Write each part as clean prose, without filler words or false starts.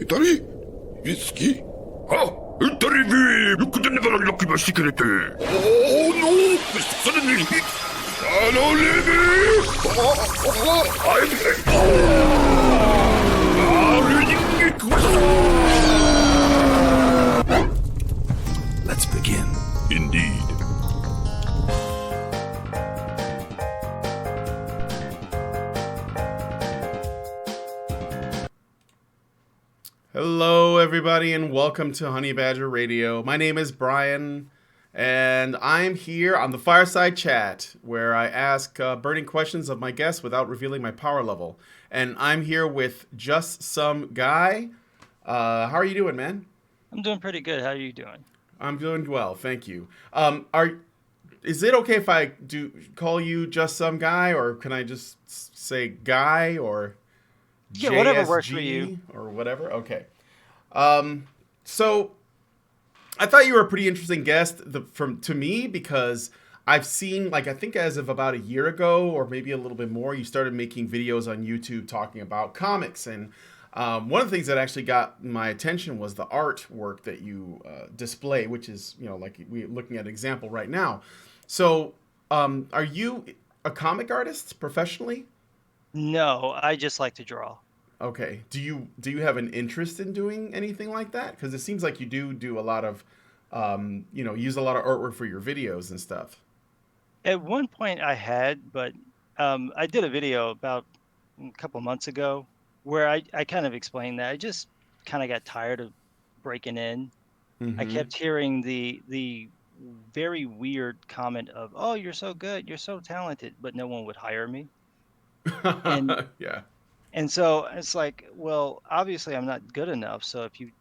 Italy? Whiskey? Ah, Italy, you could never look at secret. Oh no, suddenly, hello, Libby. Let's begin. Indeed. Hello, everybody, and welcome to Honey Badger Radio. My name is Brian, and I'm here on the Fireside Chat, where I ask burning questions of my guests without revealing my power level. And I'm here with Just Some Guy. How are you doing, man? I'm doing pretty good. How are you doing? I'm doing well, thank you. Is it okay if I do call you Just Some Guy, or can I just say Guy, or Yeah, whatever works for you. or whatever? Okay. So I thought you were a pretty interesting guest to me because I've seen, I think as of about a year ago or maybe a little bit more, you started making videos on YouTube talking about comics. And one of the things that actually got my attention was the artwork that you display, which is, like we're looking at an example right now. So are you a comic artist professionally? No, I just like to draw. Okay. Do you have an interest in doing anything like that? Because it seems like you do a lot of, use a lot of artwork for your videos and stuff. At one point I had, but I did a video about a couple months ago where I kind of explained that. I just kind of got tired of breaking in. I kept hearing the very weird comment of, "Oh, you're so good, you're so talented," but no one would hire me. And Yeah. And so it's like, well, obviously I'm not good enough. So if you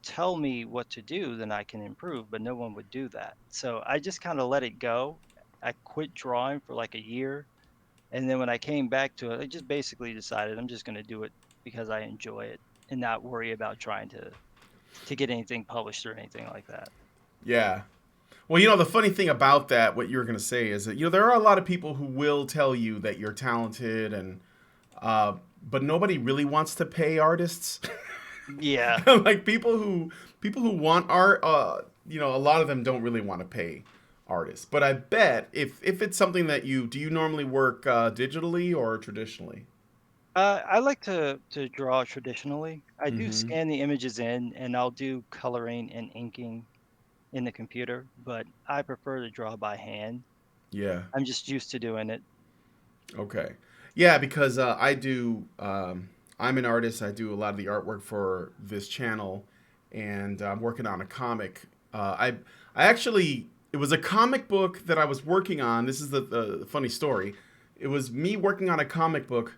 tell me what to do, then I can improve, but no one would do that. So I just kind of let it go. I quit drawing for like a year. And then when I came back to it, I just basically decided I'm just going to do it because I enjoy it and not worry about trying to get anything published or anything like that. Yeah. Well, the funny thing about that, what you were going to say is that, there are a lot of people who will tell you that you're talented and, but nobody really wants to pay artists. Yeah. Like people who want art, a lot of them don't really want to pay artists. But I bet if it's something that do you normally work digitally or traditionally? I like to draw traditionally. I do Mm-hmm. scan the images in and I'll do coloring and inking in the computer, but I prefer to draw by hand. Yeah. I'm just used to doing it. Okay. Yeah, because I'm an artist. I do a lot of the artwork for this channel, and I'm working on a comic. I actually, it was a comic book that I was working on. This is the funny story. It was me working on a comic book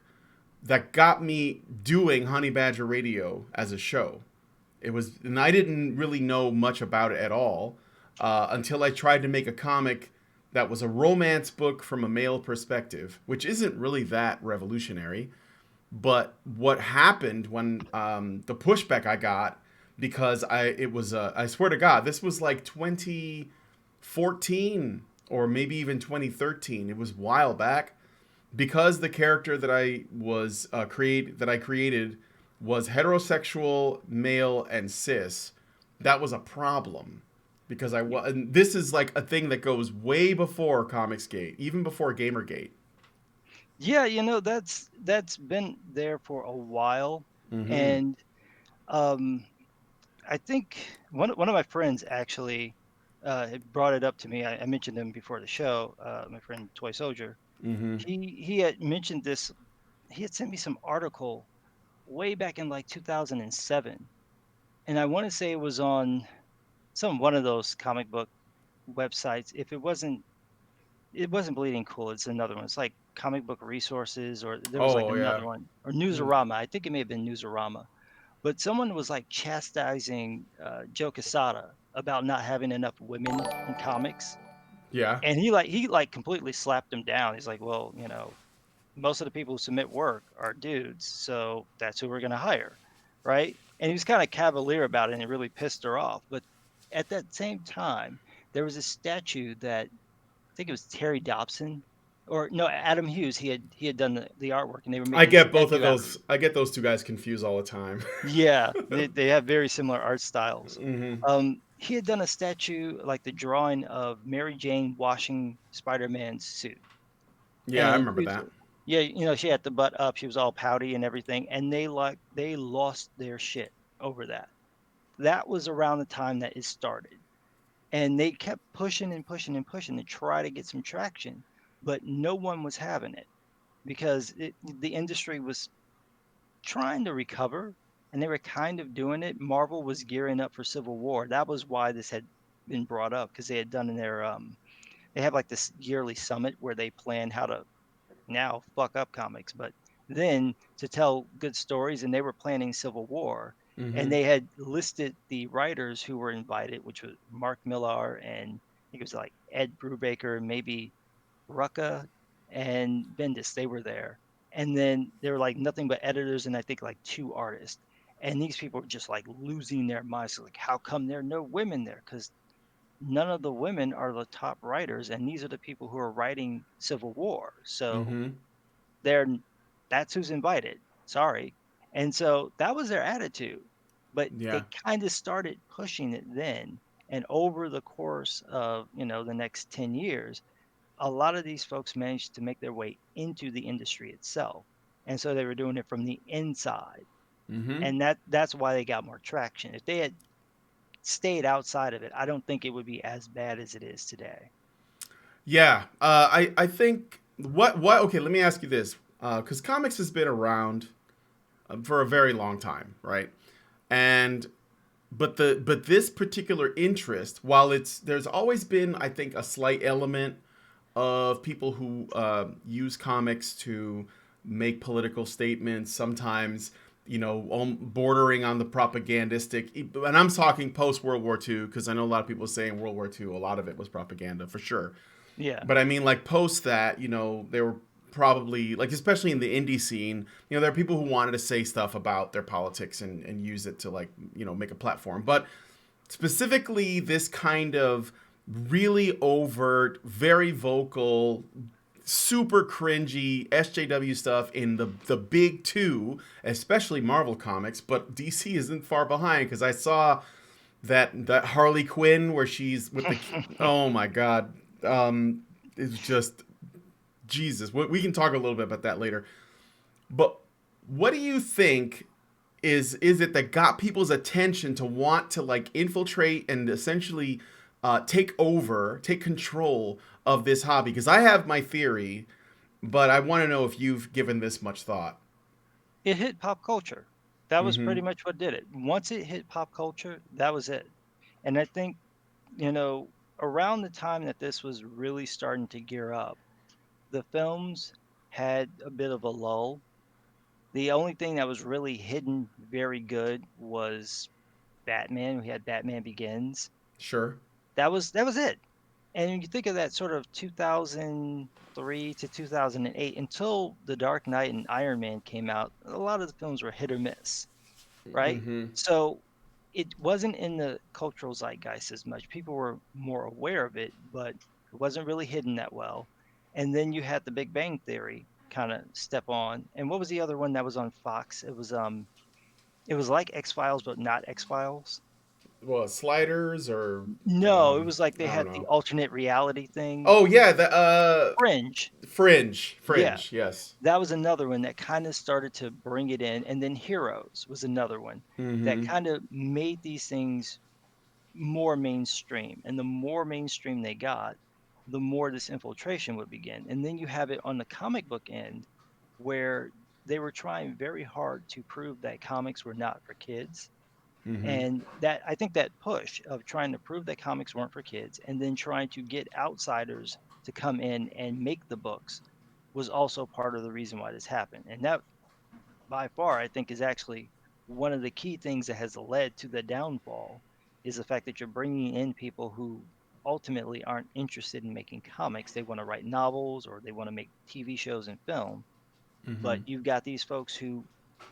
that got me doing Honey Badger Radio as a show. And I didn't really know much about it at all until I tried to make a comic that was a romance book from a male perspective, which isn't really that revolutionary. But what happened when the pushback I got, because I swear to God, this was like 2014 or maybe even 2013. It was a while back, because the character that I created was heterosexual, male, and cis. That was a problem because and this is like a thing that goes way before Comicsgate, even before Gamergate. Yeah, that's been there for a while, Mm-hmm. and um, I think one of my friends actually had brought it up to me. I mentioned him before the show. My friend Toy Soldier. Mm-hmm. He had mentioned this. He had sent me some article way back in like 2007, and I want to say it was on one of those comic book websites. If it wasn't Bleeding Cool, it's another one. It's like Comic Book Resources, or there was like Oh yeah. another one, or Newsarama. I think it may have been Newsarama. But someone was like chastising Joe Quesada about not having enough women in comics, Yeah. and he completely slapped him down. He's like, well, most of the people who submit work are dudes, so that's who we're going to hire, right? And he was kind of cavalier about it, and it really pissed her off. But at that same time, there was a statue that I think it was Terry Dobson or no, Adam Hughes. He had done the artwork, and they were I making a get both of statue out of those. him. I get those two guys confused all the time. Yeah, they have very similar art styles. Hmm. He had done a statue, like the drawing of Mary Jane washing Spider-Man's suit, Yeah, I and remember that. yeah, she had the butt up, she was all pouty and everything, and they lost their shit over that. That was around the time that it started, and they kept pushing and pushing and pushing to try to get some traction, but no one was having it because the industry was trying to recover, and they were kind of doing it. Marvel was gearing up for Civil War. That was why this had been brought up, because they had done in their they have like this yearly summit where they plan how to now fuck up comics, but then to tell good stories, and they were planning Civil War, and Hmm. they had listed the writers who were invited, which was Mark Millar and I think it was like Ed Brubaker, maybe Rucka and Bendis. They were there, and then there were like nothing but editors and I think like two artists, and these people were just like losing their minds. Like, how come there are no women there? Because none of the women are the top writers, and these are the people who are writing Civil War. So Hmm. they're that's who's invited. Sorry. And so that was their attitude. But Yeah. they kind of started pushing it then. And over the course of, the next 10 years, a lot of these folks managed to make their way into the industry itself. And so they were doing it from the inside. Hmm. And that's why they got more traction. If they had stayed outside of it, I don't think it would be as bad as it is today. Yeah. I think what. Okay, let me ask you this, because comics has been around for a very long time, right? And but this particular interest, while there's always been, I think, a slight element of people who use comics to make political statements, sometimes, bordering on the propagandistic. And I'm talking post World War II, because I know a lot of people saying World War II, a lot of it was propaganda for sure. Yeah. But I mean, like post that, they were probably like, especially in the indie scene, there are people who wanted to say stuff about their politics and use it to, like, make a platform. But specifically, this kind of really overt, very vocal, super cringy SJW stuff in the big two, especially Marvel Comics, but DC isn't far behind, because I saw that Harley Quinn where she's with the oh my god, it's just Jesus. We can talk a little bit about that later. But what do you think is it that got people's attention to want to, like, infiltrate and essentially take control of this hobby? Because I have my theory, but I want to know if you've given this much thought. It hit pop culture. That was Mm-hmm. pretty much what did it. Once it hit pop culture, that was it. And I think, you know, around the time that this was really starting to gear up, the films had a bit of a lull. The only thing that was really hidden very good was Batman. We had Batman Begins. Sure. That was it. And you think of that sort of 2003 to 2008 until The Dark Knight and Iron Man came out, a lot of the films were hit or miss, right? Mm-hmm. So it wasn't in the cultural zeitgeist as much. People were more aware of it, but it wasn't really hidden that well. And then you had the Big Bang Theory kind of step on. And what was the other one that was on Fox? It was like X-Files but not X-Files. Well, sliders or No, it was like they I don't had the know. alternate reality thing. Oh yeah, the Fringe. Yeah, Fringe. Yes. that was another one that kind of started to bring it in. And then Heroes was another one that Mm-hmm. kind of made these things more mainstream. And the more mainstream they got, the more this infiltration would begin. And then you have it on the comic book end where they were trying very hard to prove that comics were not for kids. Mm-hmm. And that I think that push of trying to prove that comics weren't for kids and then trying to get outsiders to come in and make the books was also part of the reason why this happened. And that by far, I think, is actually one of the key things that has led to the downfall is the fact that you're bringing in people who ultimately aren't interested in making comics. They want to write novels or they want to make TV shows and film. Mm-hmm. But you've got these folks who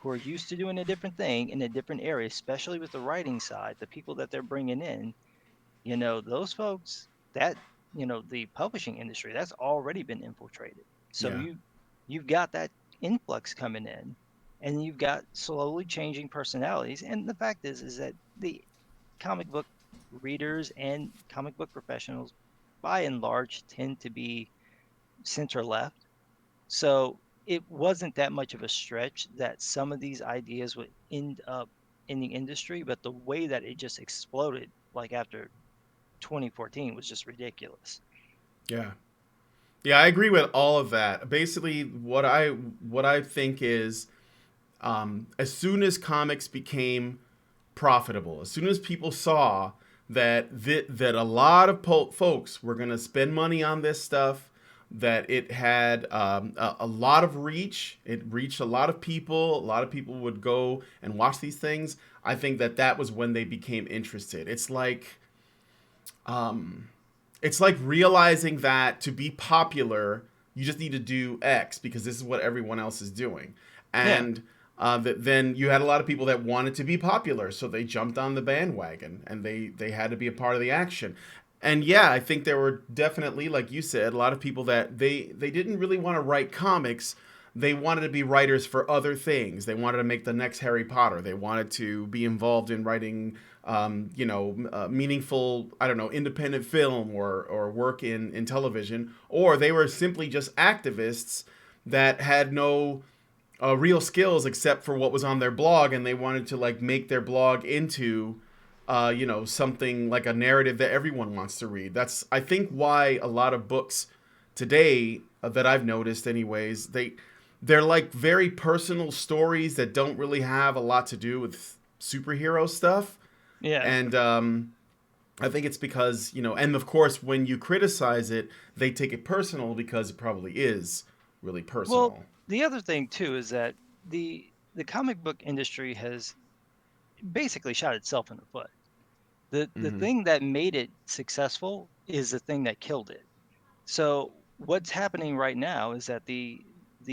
are used to doing a different thing in a different area, especially with the writing side, the people that they're bringing in, those folks that the publishing industry, that's already been infiltrated. So Yeah. you've got that influx coming in, and you've got slowly changing personalities. And the fact is that the comic book readers and comic book professionals, by and large, tend to be center left. So it wasn't that much of a stretch that some of these ideas would end up in the industry, but the way that it just exploded, like after 2014, was just ridiculous. Yeah. Yeah, I agree with all of that. Basically, what I think is, as soon as comics became profitable, as soon as people saw that a lot of folks were going to spend money on this stuff, that it had a lot of reach, it reached a lot of people, a lot of people would go and watch these things. I think that was when they became interested. It's like realizing that to be popular, you just need to do X because this is what everyone else is doing. Yeah. And then you had a lot of people that wanted to be popular, so they jumped on the bandwagon and they had to be a part of the action. And yeah, I think there were definitely, like you said, a lot of people that they didn't really want to write comics. They wanted to be writers for other things. They wanted to make the next Harry Potter. They wanted to be involved in writing, meaningful, I don't know, independent film or work in television. Or they were simply just activists that had no real skills except for what was on their blog, and they wanted to like make their blog into something like a narrative that everyone wants to read. That's, I think, why a lot of books today that I've noticed anyways, they're like very personal stories that don't really have a lot to do with superhero stuff. Yeah. And I think it's because, and of course when you criticize it, they take it personal because it probably is really personal. Well, the other thing too is that the comic book industry has basically shot itself in the foot. The Mm-hmm. thing that made it successful is the thing that killed it. So what's happening right now is that the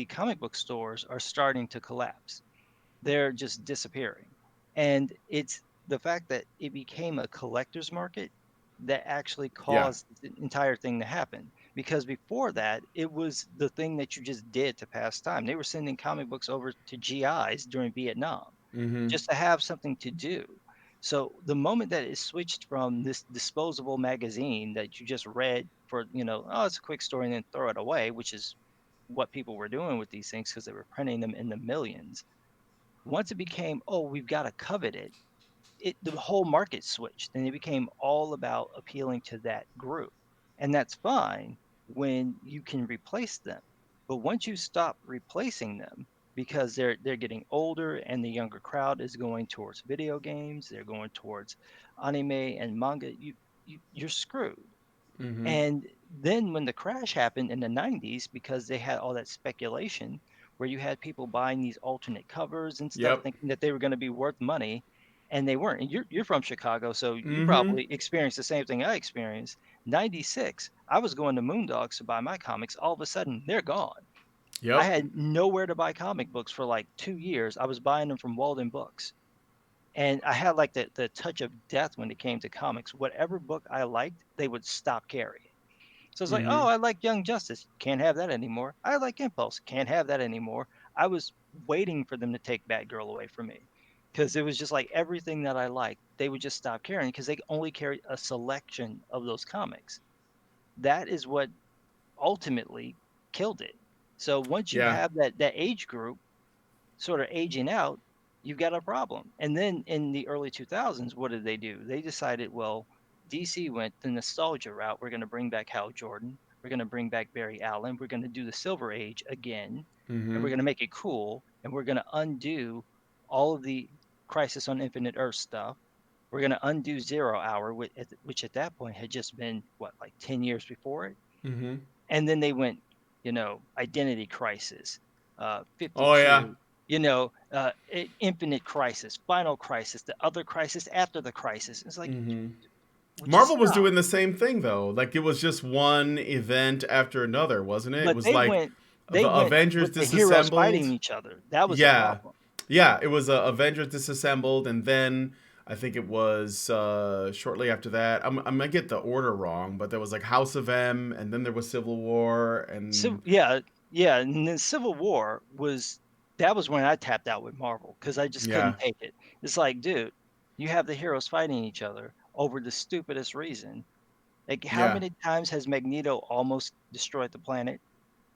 comic book stores are starting to collapse. They're just disappearing. And it's the fact that it became a collector's market that actually Yeah. caused the entire thing to happen. Because before that, it was the thing that you just did to pass time. They were sending comic books over to GIs during Vietnam Mm-hmm. just to have something to do. So the moment that it switched from this disposable magazine that you just read for, oh, it's a quick story and then throw it away, which is what people were doing with these things because they were printing them in the millions. Once it became, oh, we've got to covet it, the whole market switched and it became all about appealing to that group. And that's fine when you can replace them. But once you stop replacing them because they're getting older and the younger crowd is going towards video games, they're going towards anime and manga, you're screwed. Mm-hmm. And then when the crash happened in the 90s, because they had all that speculation where you had people buying these alternate covers and stuff Yep. thinking that they were going to be worth money and they weren't. And you're from Chicago, so you Mm-hmm. probably experienced the same thing I experienced. 96, I was going to Moondogs to buy my comics. All of a sudden, they're gone. I Yep. had nowhere to buy comic books for like 2 years. I was buying them from Walden Books. And I had like the touch of death when it came to comics. Whatever book I liked, they would stop carrying. So it's like, Mm-hmm. oh, I like Young Justice. Can't have that anymore. I like Impulse. Can't have that anymore. I was waiting for them to take Batgirl away from me because it was just like everything that I liked, they would just stop carrying because they only carried a selection of those comics. That is what ultimately killed it. So once you Yeah. have that age group sort of aging out, you've got a problem. And then in the early 2000s, what did they do? They decided, well, DC went the nostalgia route. We're going to bring back Hal Jordan. We're going to bring back Barry Allen. We're going to do the Silver Age again, and Mm-hmm. we're going to make it cool. And we're going to undo all of the Crisis on Infinite Earth stuff. We're going to undo Zero Hour, which at that point had just been, what, like 10 years before it? Mm-hmm. And then they went, Identity Crisis, Oh yeah. 52, Infinite Crisis, Final Crisis, the other crisis after the crisis. It's like, Mm-hmm. would you Marvel was stop? doing the same thing though. Like it was just one event after another, wasn't it? It But was they like went, they went Avengers with the heroes fighting disassembled. each other. That was the Yeah. problem. Yeah, it was Avengers disassembled, and then I think it was shortly after that. I'm gonna get the order wrong, but there was like House of M, and then there was Civil War, So and yeah, and then Civil War that was when I tapped out with Marvel because I just yeah, couldn't take it. It's like, dude, you have the heroes fighting each other over the stupidest reason. Like, how yeah, many times has Magneto almost destroyed the planet?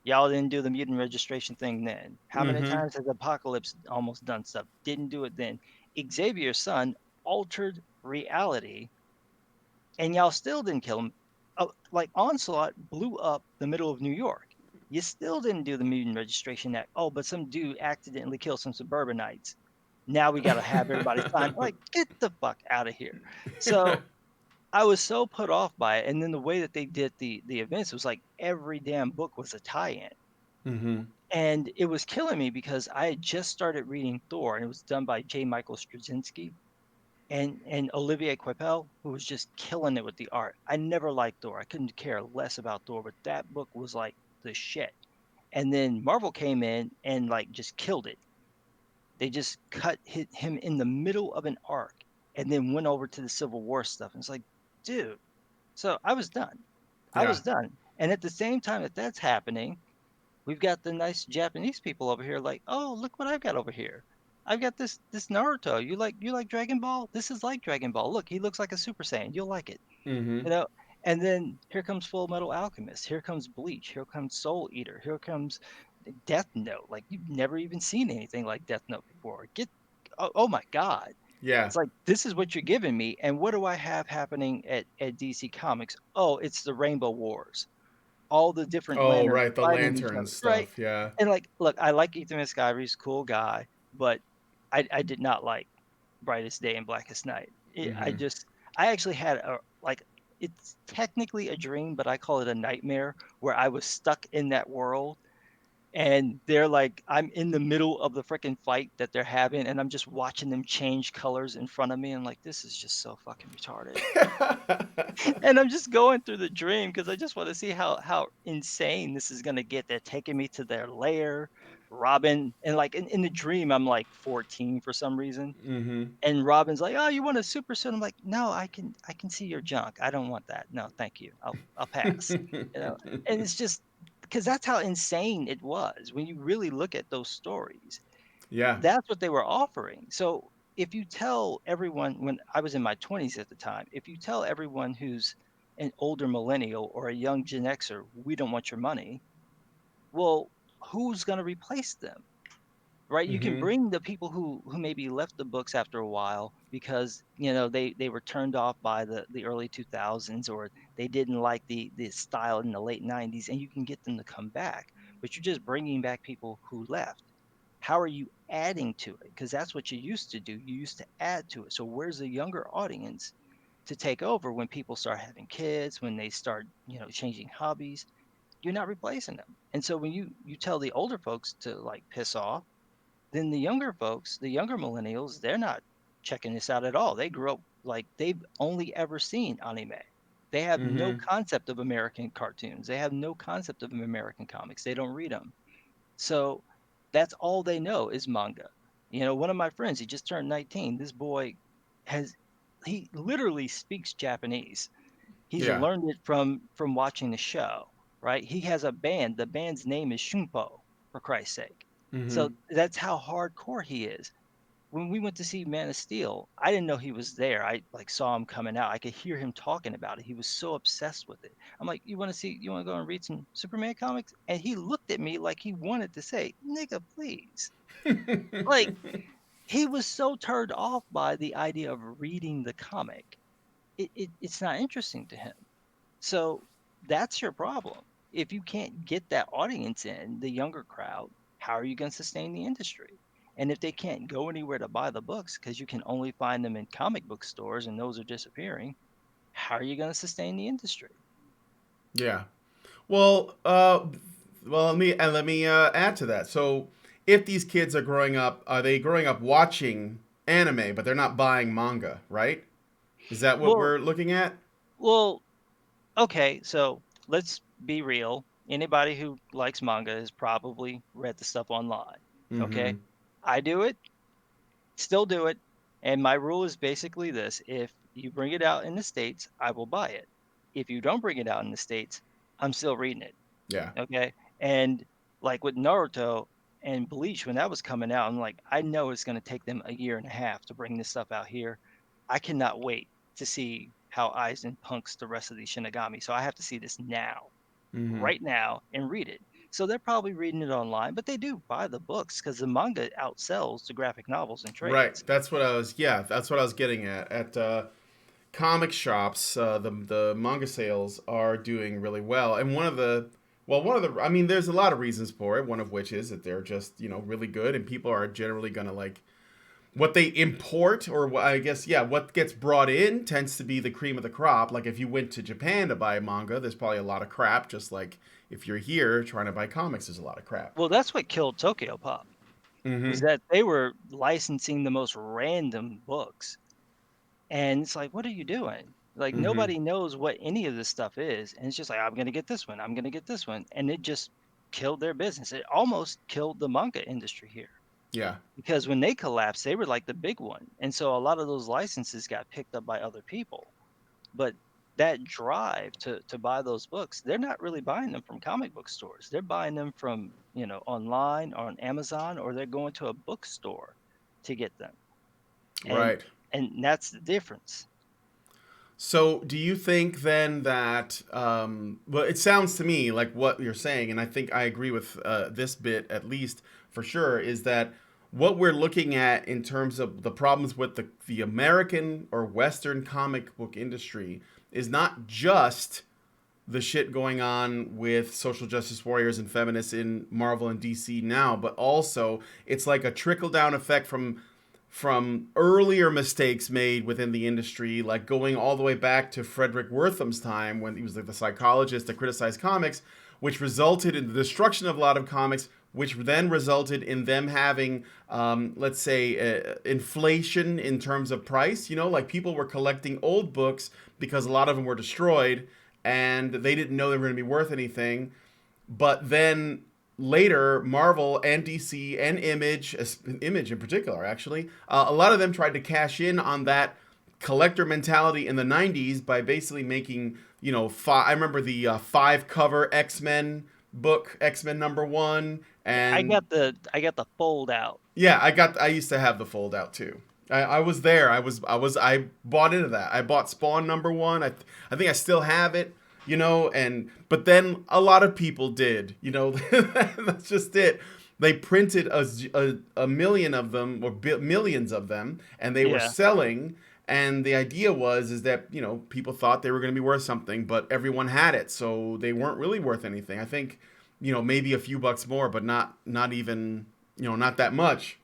Y'all didn't do the mutant registration thing then. How many mm-hmm, times has Apocalypse almost done stuff? Didn't do it then. Xavier's son altered reality, and y'all still didn't kill him. Like Onslaught blew up the middle of New York. You still didn't do the Mutant Registration Act. Oh, but some dude accidentally killed some suburbanites. Now we got to have everybody sign. Like, get the fuck out of here. So I was so put off by it. And then the way that they did the events was like every damn book was a tie-in. mm-hmm, And it was killing me because I had just started reading Thor, and it was done by J. Michael Straczynski and Olivier Coipel, who was just killing it with the art. I never liked Thor. I couldn't care less about Thor, but that book was like the shit. And then Marvel came in and like just killed it. They just hit him in the middle of an arc and then went over to the Civil War stuff. And it's like, dude. So I was done. I yeah, was done. And at the same time that that's happening, we've got the nice Japanese people over here like, "Oh, look what I've got over here. I've got this Naruto. You like Dragon Ball? This is like Dragon Ball. Look, he looks like a Super Saiyan. You'll like it." mm-hmm, You know? And then here comes Full Metal Alchemist. Here comes Bleach. Here comes Soul Eater. Here comes Death Note. Like you've never even seen anything like Death Note before. Oh my God. yeah. It's like this is what you're giving me. And what do I have happening at DC Comics? Oh, it's the Rainbow Wars, all the different Oh, lanterns right, the fighting each lantern other, right? stuff. Yeah. And like, look, I like Ethan Miscavige's cool guy, but I did not like Brightest Day and Blackest Night. Mm-hmm. I actually had a like it's technically a dream, but I call it a nightmare where I was stuck in that world and they're like I'm in the middle of the freaking fight that they're having and I'm just watching them change colors in front of me and like this is just so fucking retarded. And I'm just going through the dream because I just want to see how insane this is gonna get. They're taking me to their lair, Robin, and like in the dream, I'm like 14 for some reason. mm-hmm. And Robin's like, "Oh, you want a super suit?" I'm like, "No, I can see your junk. I don't want that. No, thank you. I'll pass." You know, and it's just because that's how insane it was when you really look at those stories. Yeah. That's what they were offering. So if you tell everyone when I was in my 20s at the time, if you tell everyone who's an older millennial or a young Gen Xer, we don't want your money, well, who's going to replace them? Right? You can Mm-hmm. bring the people who maybe left the books after a while because they were turned off by the early 2000s or they didn't like the style in the late 90s, and you can get them to come back. But you're just bringing back people who left. How are you adding to it? Because that's what you used to do. You used to add to it. So where's the younger audience to take over when people start having kids, when they start, changing hobbies? You're not replacing them. And so when you tell the older folks to like piss off, then the younger folks, the younger millennials, they're not checking this out at all. They grew up like they've only ever seen anime. They have no Mm-hmm. concept of American cartoons. They have no concept of American comics. They don't read them. So that's all they know is manga. One of my friends, he just turned 19. This boy has he literally speaks Japanese. He's Yeah. learned it from watching the show, right? He has a band. The band's name is Shunpo, for Christ's sake. Mm-hmm. So that's how hardcore he is. When we went to see Man of Steel, I didn't know he was there. I like saw him coming out. I could hear him talking about it. He was so obsessed with it. I'm like, you want to go and read some Superman comics? And he looked at me like he wanted to say, nigga, please. Like he was so turned off by the idea of reading the comic. It's not interesting to him. So that's your problem. If you can't get that audience in, the younger crowd, how are you going to sustain the industry? And if they can't go anywhere to buy the books because you can only find them in comic book stores and those are disappearing, how are you going to sustain the industry? Yeah. Well, let me add to that. So, if these kids are growing up, are they growing up watching anime, but they're not buying manga, right? Is that what Well, we're looking at? well, okay, so let's be real. Anybody who likes manga has probably read the stuff online. Mm-hmm. Okay. I do it, still do it. And my rule is basically this: if you bring it out in the States, I will buy it. If you don't bring it out in the States, I'm still reading it. Yeah. Okay. And like with Naruto and Bleach, when that was coming out, I'm like, I know it's going to take them a year and a half to bring this stuff out here. I cannot wait to see how Aizen punks the rest of the Shinigami. So I have to see this now, Hmm. right now, and read it. So they're probably reading it online, but they do buy the books because the manga outsells the graphic novels and Right. trades. That's what I was. Yeah, that's what I was getting at. At comic shops, the manga sales are doing really well, and I mean, there's a lot of reasons for it. One of which is that they're just really good, and people are generally gonna like what they import, or I guess, yeah, what gets brought in tends to be the cream of the crop. Like if you went to Japan to buy manga, there's probably a lot of crap. Just like if you're here trying to buy comics, there's a lot of crap. Well, that's what killed Tokyo Pop, was Mm-hmm. that they were licensing the most random books. And it's like, what are you doing? Like Mm-hmm. nobody knows what any of this stuff is. And it's just like, I'm gonna get this one, I'm gonna get this one. And it just killed their business. It almost killed the manga industry here. Yeah. Because when they collapsed, they were like the big one. And so a lot of those licenses got picked up by other people. But that drive to buy those books, they're not really buying them from comic book stores. They're buying them from, online or on Amazon, or they're going to a bookstore to get them. And Right. and that's the difference. So, do you think then that, well, it sounds to me like what you're saying, and I think I agree with this bit at least for sure, is that what we're looking at in terms of the problems with the American or Western comic book industry is not just the shit going on with social justice warriors and feminists in Marvel and DC now, but also it's like a trickle down effect from earlier mistakes made within the industry, like going all the way back to Frederick Wertham's time when he was like the psychologist that criticized comics, which resulted in the destruction of a lot of comics, which then resulted in them having, let's say, inflation in terms of price. Like people were collecting old books because a lot of them were destroyed and they didn't know they were going to be worth anything. But then later, Marvel and DC and Image in particular, actually, a lot of them tried to cash in on that collector mentality in the 90s by basically making, I remember the 5 cover X-Men book, X-Men #1, Yeah, and I got the fold out. yeah, I used to have the fold out too. I was there. I bought into that. I bought Spawn #1. I think I still have it, but then a lot of people did, that's just it. They printed a million of them or millions of them, and they were Yeah. selling. And the idea is that people thought they were going to be worth something, but everyone had it, so they weren't really worth anything. I think maybe a few bucks more, but not even not that much.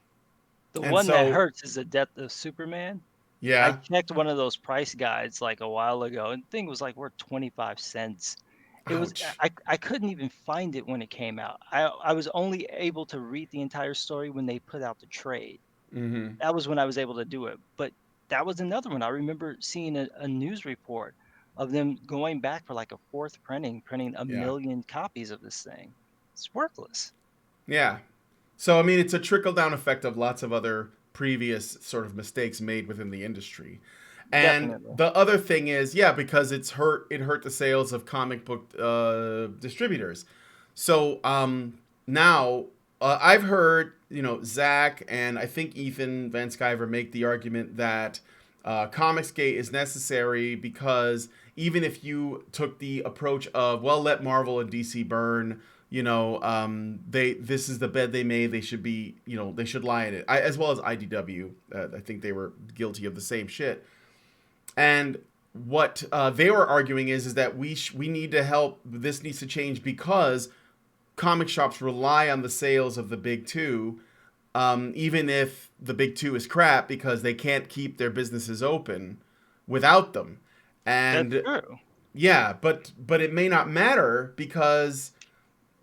The And one that so hurts is the Death of Superman. I yeah, checked one of those price guides like a while ago, and the thing was like worth 25 cents. It was ouch. I couldn't even find it when it came out. I was only able to read the entire story when they put out the trade. Mm-hmm. That was when I was able to do it. But that was another one. I remember seeing a news report of them going back for like a fourth printing a Yeah, million copies of this thing. It's worthless. yeah. So I mean, it's a trickle down effect of lots of other previous sort of mistakes made within the industry. And Definitely. the other thing is, yeah, because it hurt the sales of comic book distributors. So now I've heard Zach and I think Ethan Van Sciver make the argument that Comicsgate is necessary because even if you took the approach of, well, let Marvel and DC burn, this is the bed they made, they should be, they should lie in it, as well as IDW. I think they were guilty of the same shit. And what they were arguing is that we need to help, this needs to change because comic shops rely on the sales of the big two, even if the big two is crap, because they can't keep their businesses open without them. That's And true. yeah, but it may not matter because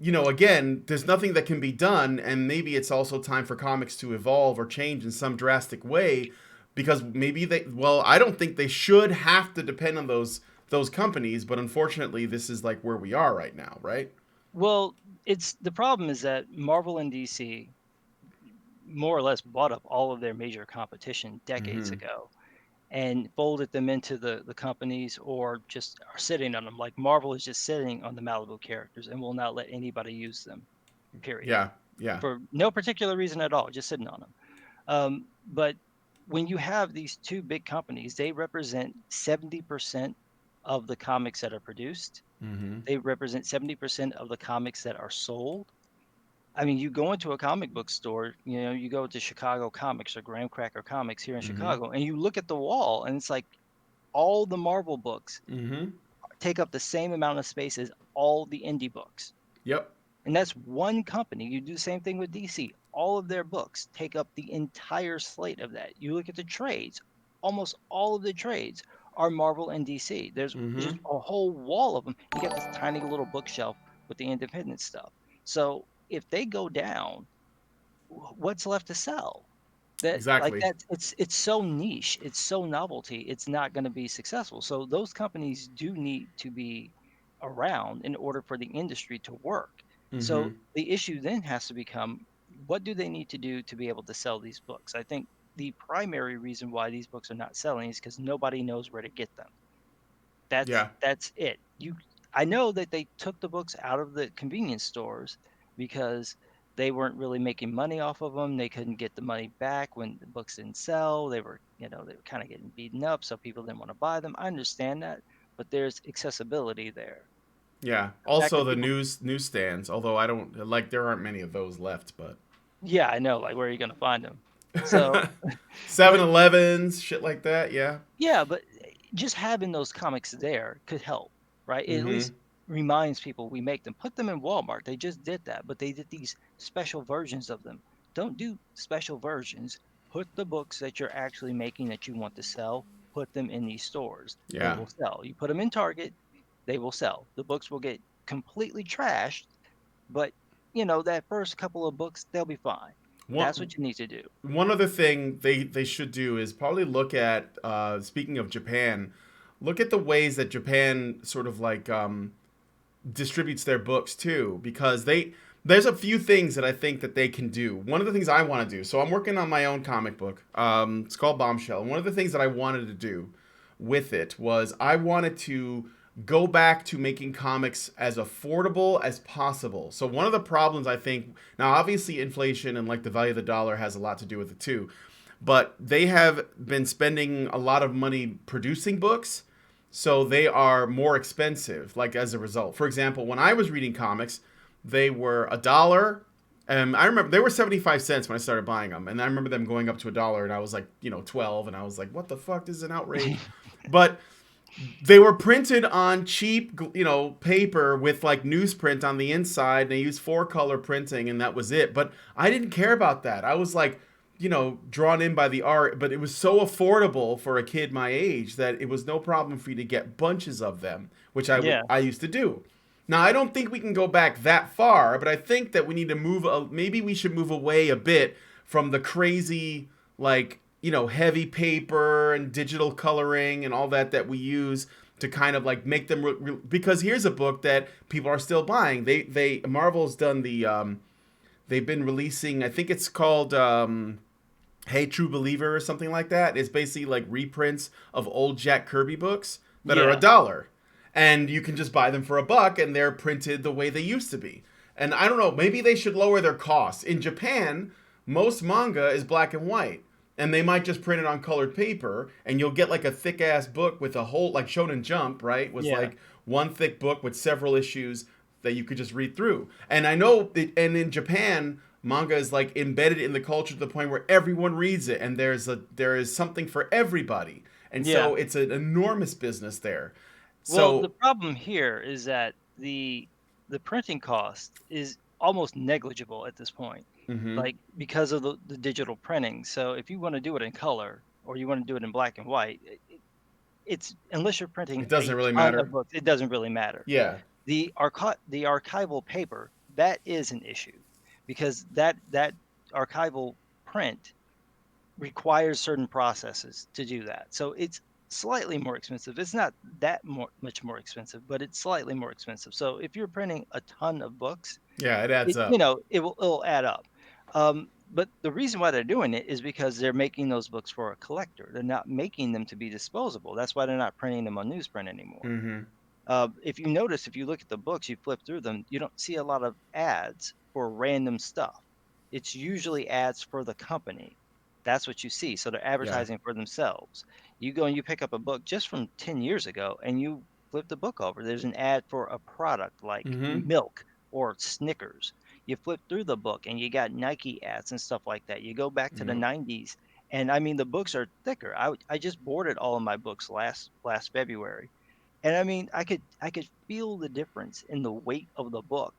again, there's nothing that can be done, and maybe it's also time for comics to evolve or change in some drastic way, because maybe I don't think they should have to depend on those companies, but unfortunately, this is like where we are right now, right? Well, it's the problem is that Marvel and DC, more or less bought up all of their major competition decades ago and folded them into the companies, or just are sitting on them. Like Marvel is just sitting on the Malibu characters and will not let anybody use them, period, Yeah. Yeah. for no particular reason at all, just sitting on them. But when you have these two big companies, they represent 70% of the comics that are produced. They represent 70% of the comics that are sold. I mean, you go into a comic book store, you go to Chicago Comics or Graham Cracker Comics here in Chicago, and you look at the wall, and it's like all the Marvel books take up the same amount of space as all the indie books. Yep. And that's one company. You do the same thing with DC. All of their books take up the entire slate of that. You look at the trades, almost all of the trades are Marvel and DC. There's just a whole wall of them. You got this tiny little bookshelf with the independent stuff. So if they go down, what's left to sell? Exactly. It's so niche, it's so novelty, it's not going to be successful. So those companies do need to be around in order for the industry to work. So the issue then has to become, what do they need to do to be able to sell these books? I think the primary reason why these books are not selling is because nobody knows where to get them. Yeah. That's it. I know that they took the books out of the convenience stores because they weren't really making money off of them. They couldn't get the money back when the books didn't sell. They were kind of getting beaten up, so people didn't want to buy them. I understand that, but there's accessibility there. Yeah. The fact Also that the people, newsstands, although I don't like there aren't many of those left, but yeah, I know, like where are you going to find them? So, but 7-Elevens, shit like that. Yeah. yeah, but just having those comics there could help, right? It at least reminds people we make them. Put them in Walmart. They just did that, but they did these special versions of them. Don't do special versions. Put the books that you're actually making that you want to sell, put them in these stores. They Yeah. will sell. You put them in Target, they will sell. The books will get completely trashed, but that first couple of books, they'll be fine. That's One what you need to do. one other thing they should do is probably look at speaking of Japan, look at the ways that Japan sort of like distributes their books too, because there's a few things that I think that they can do. One of the things I want to do, so I'm working on my own comic book. It's called Bombshell. And one of the things that I wanted to do with it was I wanted to go back to making comics as affordable as possible. So one of the problems I think, now obviously inflation and like the value of the dollar has a lot to do with it too, but they have been spending a lot of money producing books, so they are more expensive, like as a result. For example, when I was reading comics, they were $1. And I remember they were 75 cents when I started buying them. And I remember them going up to $1, and I was like, 12. And I was like, what the fuck? This is an outrage. But they were printed on cheap, paper with like newsprint on the inside. And they used 4-color printing, and that was it. But I didn't care about that. I was like, drawn in by the art, but it was so affordable for a kid my age that it was no problem for you to get bunches of them, which Yeah. I used to do. Now, I don't think we can go back that far, but I think that we need to maybe we should move away a bit from the crazy, like, heavy paper and digital coloring and all that we use to kind of like make them, because here's a book that people are still buying. Marvel's done they've been releasing, I think it's called, Hey True Believer or something like that. It's basically like reprints of old Jack Kirby books that are $1. And you can just buy them for $1, and they're printed the way they used to be. And I don't know, maybe they should lower their costs. In Japan, most manga is black and white, and they might just print it on colored paper, and you'll get like a thick ass book with a whole, like Shonen Jump, right? Was like one thick book with several issues that you could just read through. And I know, and in Japan, manga is like embedded in the culture to the point where everyone reads it, and there is something for everybody. And so it's an enormous business there. Well, the problem here is that the printing cost is almost negligible at this point, like because of the digital printing. So if you want to do it in color or you want to do it in black and white, it's unless you're printing it doesn't really ton matter. of books, it doesn't really matter. Yeah. The archival paper, that is an issue, because that archival print requires certain processes to do that. So it's slightly more expensive. It's not that much more expensive, but it's slightly more expensive. So if you're printing a ton of books, Yeah, it adds up. it'll add up. But the reason why they're doing it is because they're making those books for a collector. They're not making them to be disposable. That's why they're not printing them on newsprint anymore. Mm-hmm. If you notice, if you look at the books, you flip through them, you don't see a lot of ads for random stuff. It's usually ads for the company. That's what you see. So they're Yeah. advertising for themselves. You go and you pick up a book just from 10 years ago and you flip the book over. There's an ad for a product like Mm-hmm. milk or Snickers. You flip through the book and you got Nike ads and stuff like that. You go back to the Yep. 90s, and I mean the books are thicker. I just boarded all of my books last February, and I mean, I could feel the difference in the weight of the book,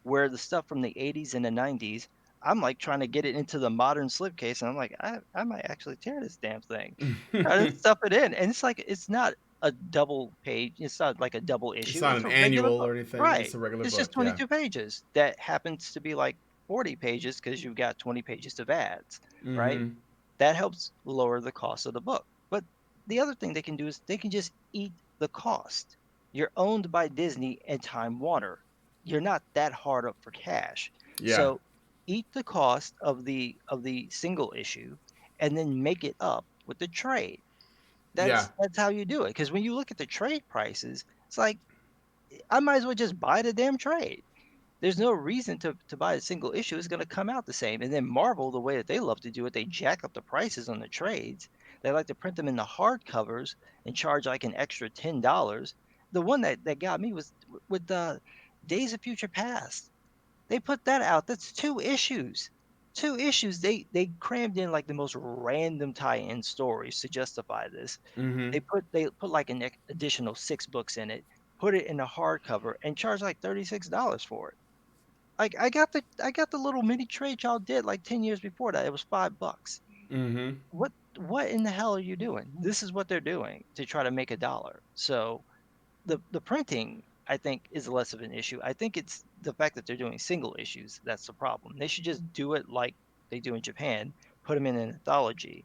where the stuff from the 80s and the 90s, I'm like trying to get it into the modern slipcase, and I'm like, I might actually tear this damn thing. Try to stuff it in, and it's like it's not a double page. It's not like a double It's issue. not It's an a regular annual book, or anything. It's right? a regular It's just book. Yeah. 22 pages that happens to be like 40 pages because you've got 20 pages of ads, right? Mm-hmm. That helps lower the cost of the book. But the other thing they can do is they can just eat the cost. You're owned by Disney and Time Warner. You're not that hard up for cash. Yeah. So eat the cost of the single issue and then make it up with the trade. Yeah. That's how you do it. Because when you look at the trade prices, it's like I might as well just buy the damn trade. There's no reason to buy a single issue. It's going to come out the same. And then Marvel, the way that they love to do it, they jack up the prices on the trades. They like to print them in the hardcovers and charge like an extra $10. The one that got me was with the Days of Future Past. They put that out. That's two issues. Two issues. They crammed in like the most random tie-in stories to justify this. Mm-hmm. They put like an additional 6 books in it, put it in a hardcover, and charged like $36 for it. Like I got the little mini trade y'all did like 10 years before that. It was $5. Mm-hmm. What in the hell are you doing? This is what they're doing to try to make a dollar. So the printing, I think, is less of an issue. I think it's the fact that they're doing single issues that's the problem. They should just do it like they do in Japan, put them in an anthology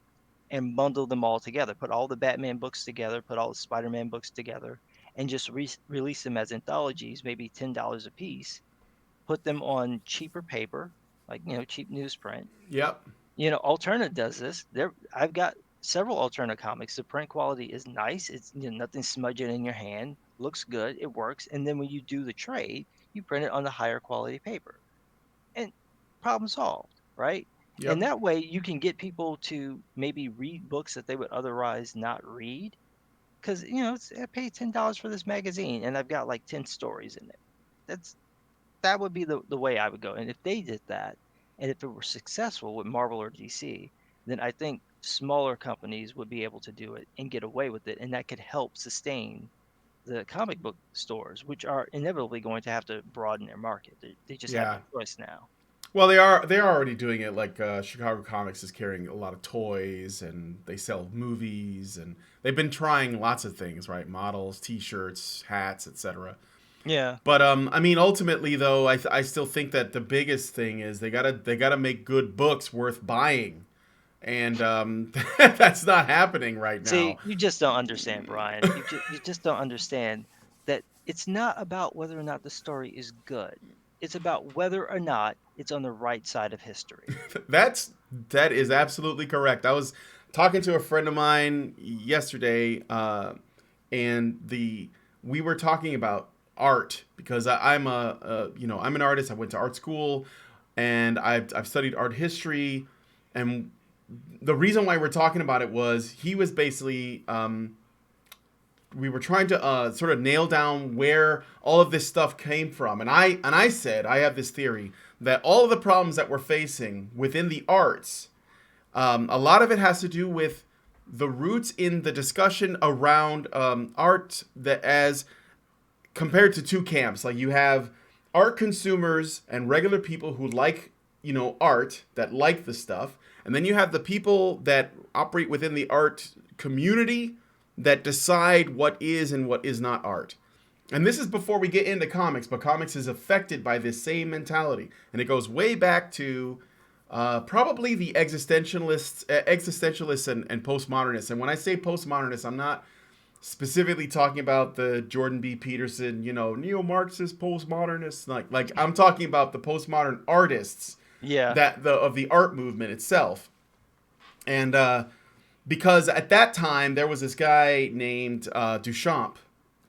and bundle them all together. Put all the Batman books together, put all the Spider-Man books together, and just release them as anthologies, maybe $10 a piece. Put them on cheaper paper, like cheap newsprint. Yep. Alterna does this. I've got several Alterna comics. The print quality is nice. It's nothing smudging in your hand. Looks good. It works. And then when you do the trade, you print it on the higher quality paper, and problem solved, right? And Yep. that way you can get people to maybe read books that they would otherwise not read. Because I paid $10 for this magazine, and I've got like 10 stories in it. That would be the way I would go. And if they did that, and if it were successful with Marvel or DC, then I think smaller companies would be able to do it and get away with it, and that could help sustain the comic book stores, which are inevitably going to have to broaden their market. They just have no Yeah. choice now. Well, they're already doing it. Like Chicago Comics is carrying a lot of toys, and they sell movies, and they've been trying lots of things, right? Models, T-shirts, hats, etc. Yeah. But I mean, ultimately though, I still think that the biggest thing is they gotta make good books worth buying, and that's not happening right now. See, you just don't understand, Brian. You just don't understand that it's not about whether or not the story is good. It's about whether or not it's on the right side of history. That is absolutely correct. I was talking to a friend of mine yesterday, and we were talking about art because I'm an artist. I went to art school, and I've studied art history, and the reason why we're talking about it was he was basically we were trying to sort of nail down where all of this stuff came from, and I said I have this theory that all of the problems that we're facing within the arts, a lot of it has to do with the roots in the discussion around art that as compared to two camps. Like you have art consumers and regular people who like art, that like the stuff, and then you have the people that operate within the art community that decide what is and what is not art. And this is before we get into comics, but comics is affected by this same mentality, and it goes way back to probably the existentialists and postmodernists. And when I say postmodernists, I'm not specifically talking about the Jordan B. Peterson, neo-Marxist postmodernists. Like I'm talking about the postmodern artists Yeah. of the art movement itself. And because at that time there was this guy named Duchamp,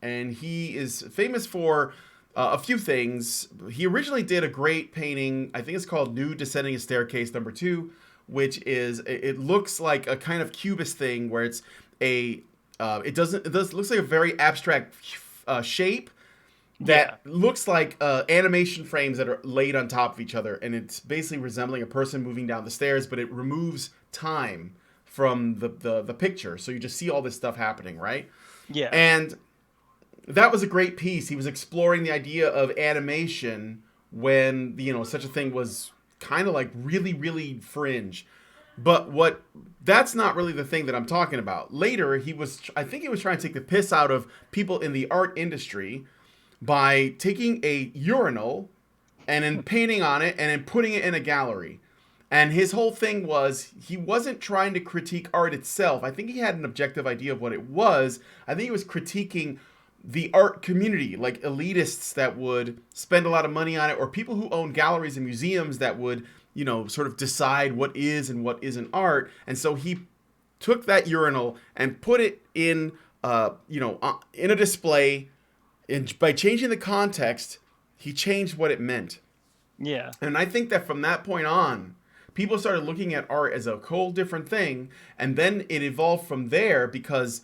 and he is famous for a few things. He originally did a great painting, I think it's called Nude Descending a Staircase #2, which is, it looks like a kind of cubist thing where it's it looks like a very abstract shape that looks like animation frames that are laid on top of each other, and it's basically resembling a person moving down the stairs, but it removes time from the picture, so you just see all this stuff happening, right? Yeah. And that was a great piece. He was exploring the idea of animation when, such a thing was kind of like really, really fringe. But that's not really the thing that I'm talking about. Later, I think he was trying to take the piss out of people in the art industry by taking a urinal and then painting on it and then putting it in a gallery. And his whole thing was, he wasn't trying to critique art itself. I think he had an objective idea of what it was. I think he was critiquing the art community, like elitists that would spend a lot of money on it, or people who own galleries and museums that would, sort of decide what is and what isn't art. And so he took that urinal and put it in a display. And by changing the context, he changed what it meant. Yeah. And I think that from that point on, people started looking at art as a whole different thing, and then it evolved from there because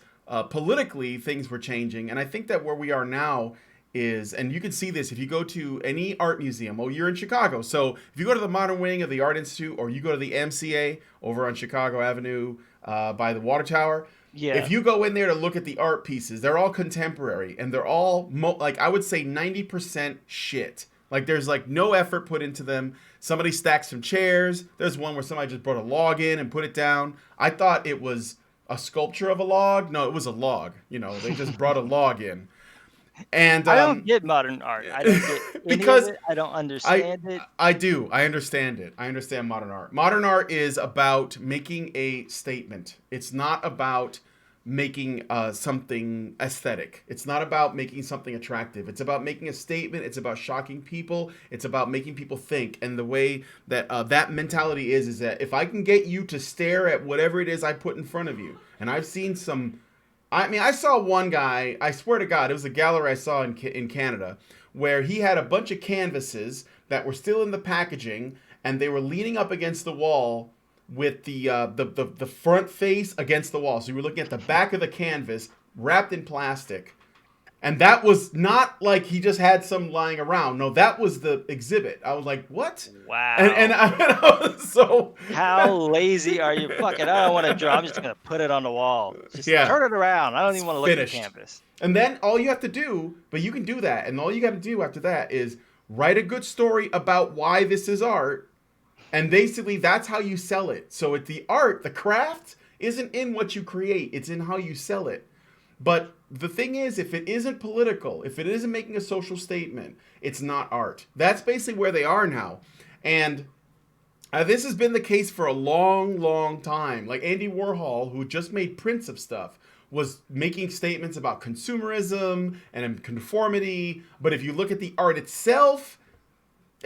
politically things were changing. And I think that where we are now is, and you can see this if you go to any art museum. Oh, you're in Chicago, so if you go to the Modern Wing of the Art Institute, or you go to the MCA over on Chicago Avenue by the Water Tower, if you go in there to look at the art pieces, they're all contemporary, and they're all I would say 90% shit. Like, there's like no effort put into them. Somebody stacked some chairs. There's one where somebody just brought a log in and put it down. I thought it was a sculpture of a log. No, it was a log. They just brought a log in. And I don't get modern art. I don't get because of it. I don't understand it. I do. I understand it. I understand modern art. Modern art is about making a statement. It's not about making something aesthetic. It's not about making something attractive. It's about making a statement. It's about shocking people. It's about making people think. And the way that that mentality is that if I can get you to stare at whatever it is I put in front of you, and I've seen some. I saw one guy, I swear to God, it was a gallery I saw in Canada, where he had a bunch of canvases that were still in the packaging, and they were leaning up against the wall with the front face against the wall. So you were looking at the back of the canvas, wrapped in plastic. And that was not like he just had some lying around. No, that was the exhibit. I was like, what? Wow. And I was so... How lazy are you? Fuck it, I don't want to draw. I'm just going to put it on the wall. Just turn it around. I don't even want to look at the canvas. And then all you have to do, but you can do that, and all you got to do after that is write a good story about why this is art, and basically that's how you sell it. So the art, the craft, isn't in what you create. It's in how you sell it. But the thing is, if it isn't political, if it isn't making a social statement, it's not art. That's basically where they are now. And this has been the case for a long, long time. Like Andy Warhol, who just made prints of stuff, was making statements about consumerism and conformity. But if you look at the art itself,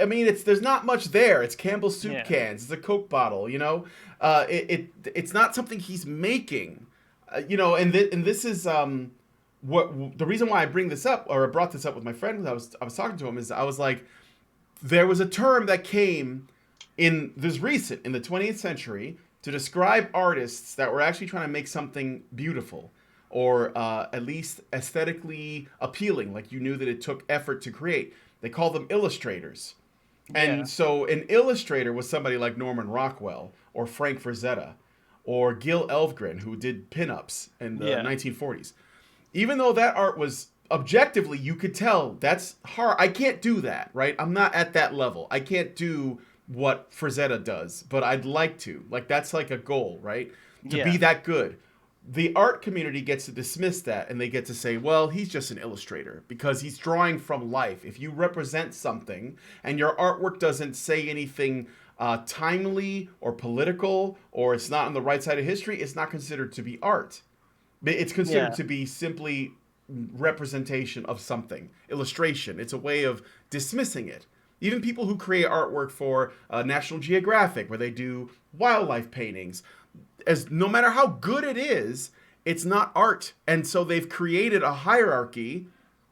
I mean, there's not much there. It's Campbell's soup cans. It's a Coke bottle, It's not something he's making. And this is what the reason why I bring this up, or I brought this up with my friend when I was talking to him, is I was like, there was a term that came in the 20th century to describe artists that were actually trying to make something beautiful, or at least aesthetically appealing, like you knew that it took effort to create. They called them illustrators. And so an illustrator was somebody like Norman Rockwell or Frank Frazetta or Gil Elvgren, who did pinups in the 1940s. Even though that art was objectively, you could tell that's hard. I can't do that, right? I'm not at that level. I can't do what Frazetta does, but I'd like to. Like, that's like a goal, right? To be that good. The art community gets to dismiss that, and they get to say, well, he's just an illustrator because he's drawing from life. If you represent something and your artwork doesn't say anything timely or political, or it's not on the right side of history, it's not considered to be art. It's considered to be simply representation of something. Illustration. It's a way of dismissing it. Even people who create artwork for National Geographic, where they do wildlife paintings, as no matter how good it is, it's not art. And so they've created a hierarchy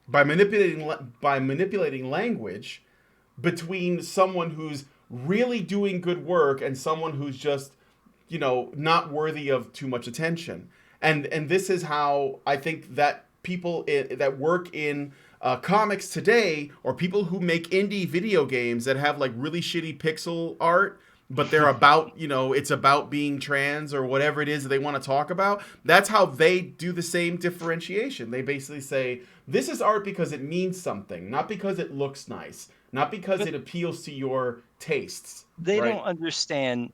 by manipulating language between someone who's really doing good work and someone who's just, not worthy of too much attention. And this is how I think that people that work in comics today, or people who make indie video games that have like really shitty pixel art, but they're about, it's about being trans or whatever it is that they want to talk about. That's how they do the same differentiation. They basically say, this is art because it means something, not because it looks nice, not because it appeals to your tastes. They right? don't understand.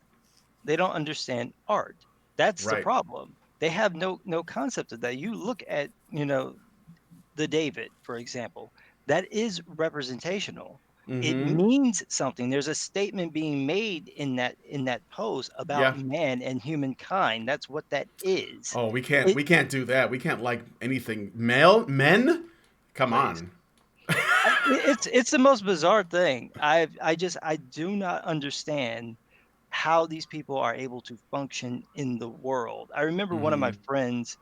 They don't understand art. That's the Right. problem. They have no concept of that. You look at, the David, for example, that is representational. It Mm-hmm. means something. There's a statement being made in that pose about Yeah. man and humankind. That's what that is. Oh, we can't It, do that. We can't like anything men. Come please. on. It's the most bizarre thing. I do not understand how these people are able to function in the world. I remember one of my Mm-hmm. friends,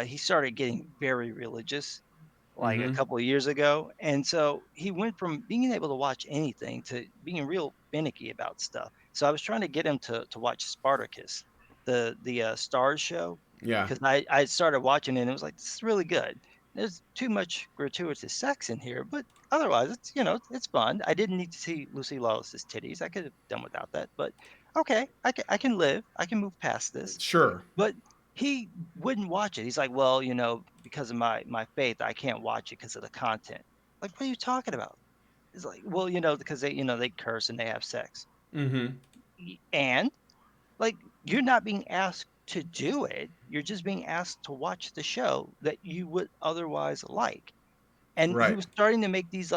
he started getting very religious like a Mm-hmm. couple of years ago. And so he went from being able to watch anything to being real finicky about stuff. So I was trying to get him to watch Spartacus, the Stars show, Yeah. because I started watching it and it was like, this is really good. There's too much gratuitous sex in here, but otherwise it's it's fun. I didn't need to see Lucy Lawless's titties. I could have done without that, but okay, I can live. I can move past this. Sure. But he wouldn't watch it. He's like, well, because of my faith, I can't watch it because of the content. Like, what are you talking about? It's like, well, because they curse and they have sex. Mm-hmm. And like, you're not being asked to do it. You're just being asked to watch the show that you would otherwise like. And he Right. was starting to make these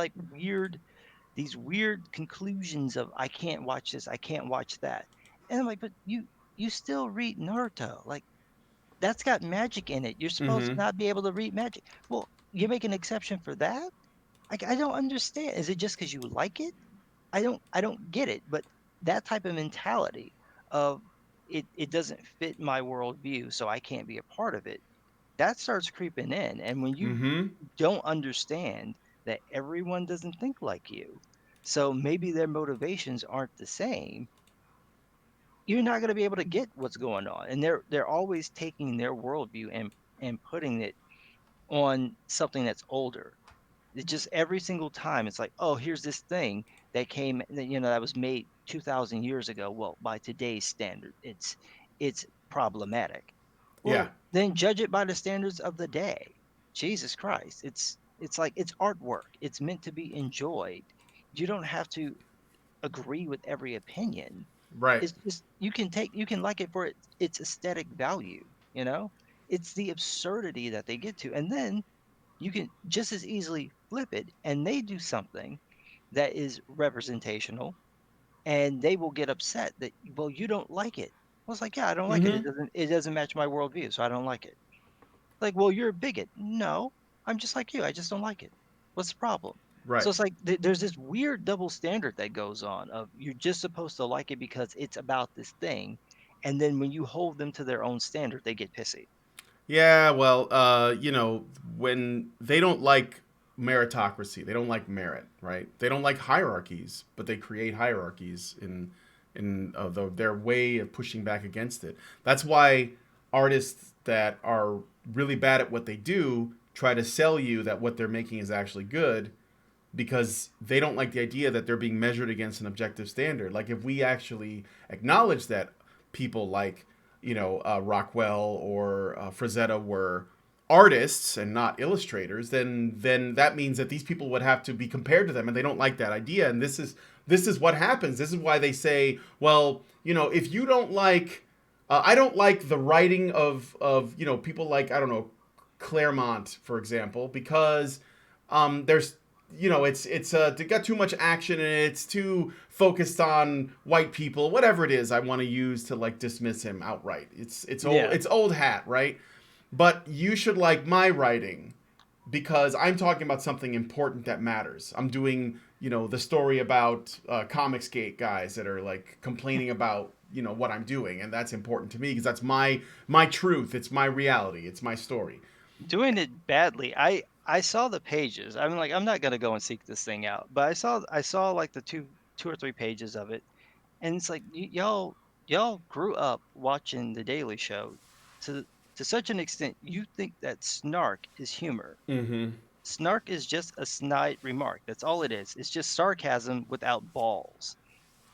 weird conclusions of, I can't watch this, I can't watch that. And I'm like, but you still read Naruto. Like, that's got magic in it. You're supposed to Mm-hmm. not be able to read magic. Well, you make an exception for that? Like, I don't understand. Is it just because you like it? I don't get it. But that type of mentality of, it doesn't fit my worldview, so I can't be a part of it. That starts creeping in. And when you Mm-hmm. don't understand that everyone doesn't think like you, so maybe their motivations aren't the same, you're not going to be able to get what's going on. And they're always taking their worldview and putting it on something that's older. It just, every single time it's like, oh, here's this thing that was made 2,000 years ago. Well, by today's standard, it's problematic. Yeah. Well, then judge it by the standards of the day. Jesus Christ, it's like, it's artwork. It's meant to be enjoyed. You don't have to agree with every opinion. Right. It's just, you can like it for its aesthetic value, you know? It's the absurdity that they get to. And then you can just as easily flip it and they do something that is representational, and they will get upset that, well, you don't like it. Well, it's like, yeah, I don't like it. Mm-hmm. It doesn't match my worldview, so I don't like it. Like, well, you're a bigot. No, I'm just like you. I just don't like it. What's the problem? So Right. it's like, there's this weird double standard that goes on of, you're just supposed to like it because it's about this thing, and then when you hold them to their own standard, they get pissy. Yeah, well, when they don't like meritocracy, they don't like merit, right? They don't like hierarchies, but they create hierarchies in their way of pushing back against it. That's why artists that are really bad at what they do try to sell you that what they're making is actually good, because they don't like the idea that they're being measured against an objective standard. Like, if we actually acknowledge that people like, Rockwell or Frazetta were artists and not illustrators, then that means that these people would have to be compared to them, and they don't like that idea. And this is what happens. This is why they say, well, if you don't like, I don't like the writing of people like, I don't know, Claremont, for example, because there's it's they got too much action and it's too focused on white people, whatever it is I want to use to like dismiss him outright. It's old, Yeah. it's old hat, right? But you should like my writing because I'm talking about something important that matters. I'm doing, the story about Comicsgate guys that are like complaining about what I'm doing, and that's important to me because that's my truth. It's my reality. It's my story. Doing it badly. I saw the pages. I'm like, I'm not gonna go and seek this thing out, but I saw like the two or three pages of it, and it's like y'all grew up watching The Daily Show to to such an extent you think that snark is humor. Mm-hmm. Snark is just a snide remark. That's all it is. It's just sarcasm without balls.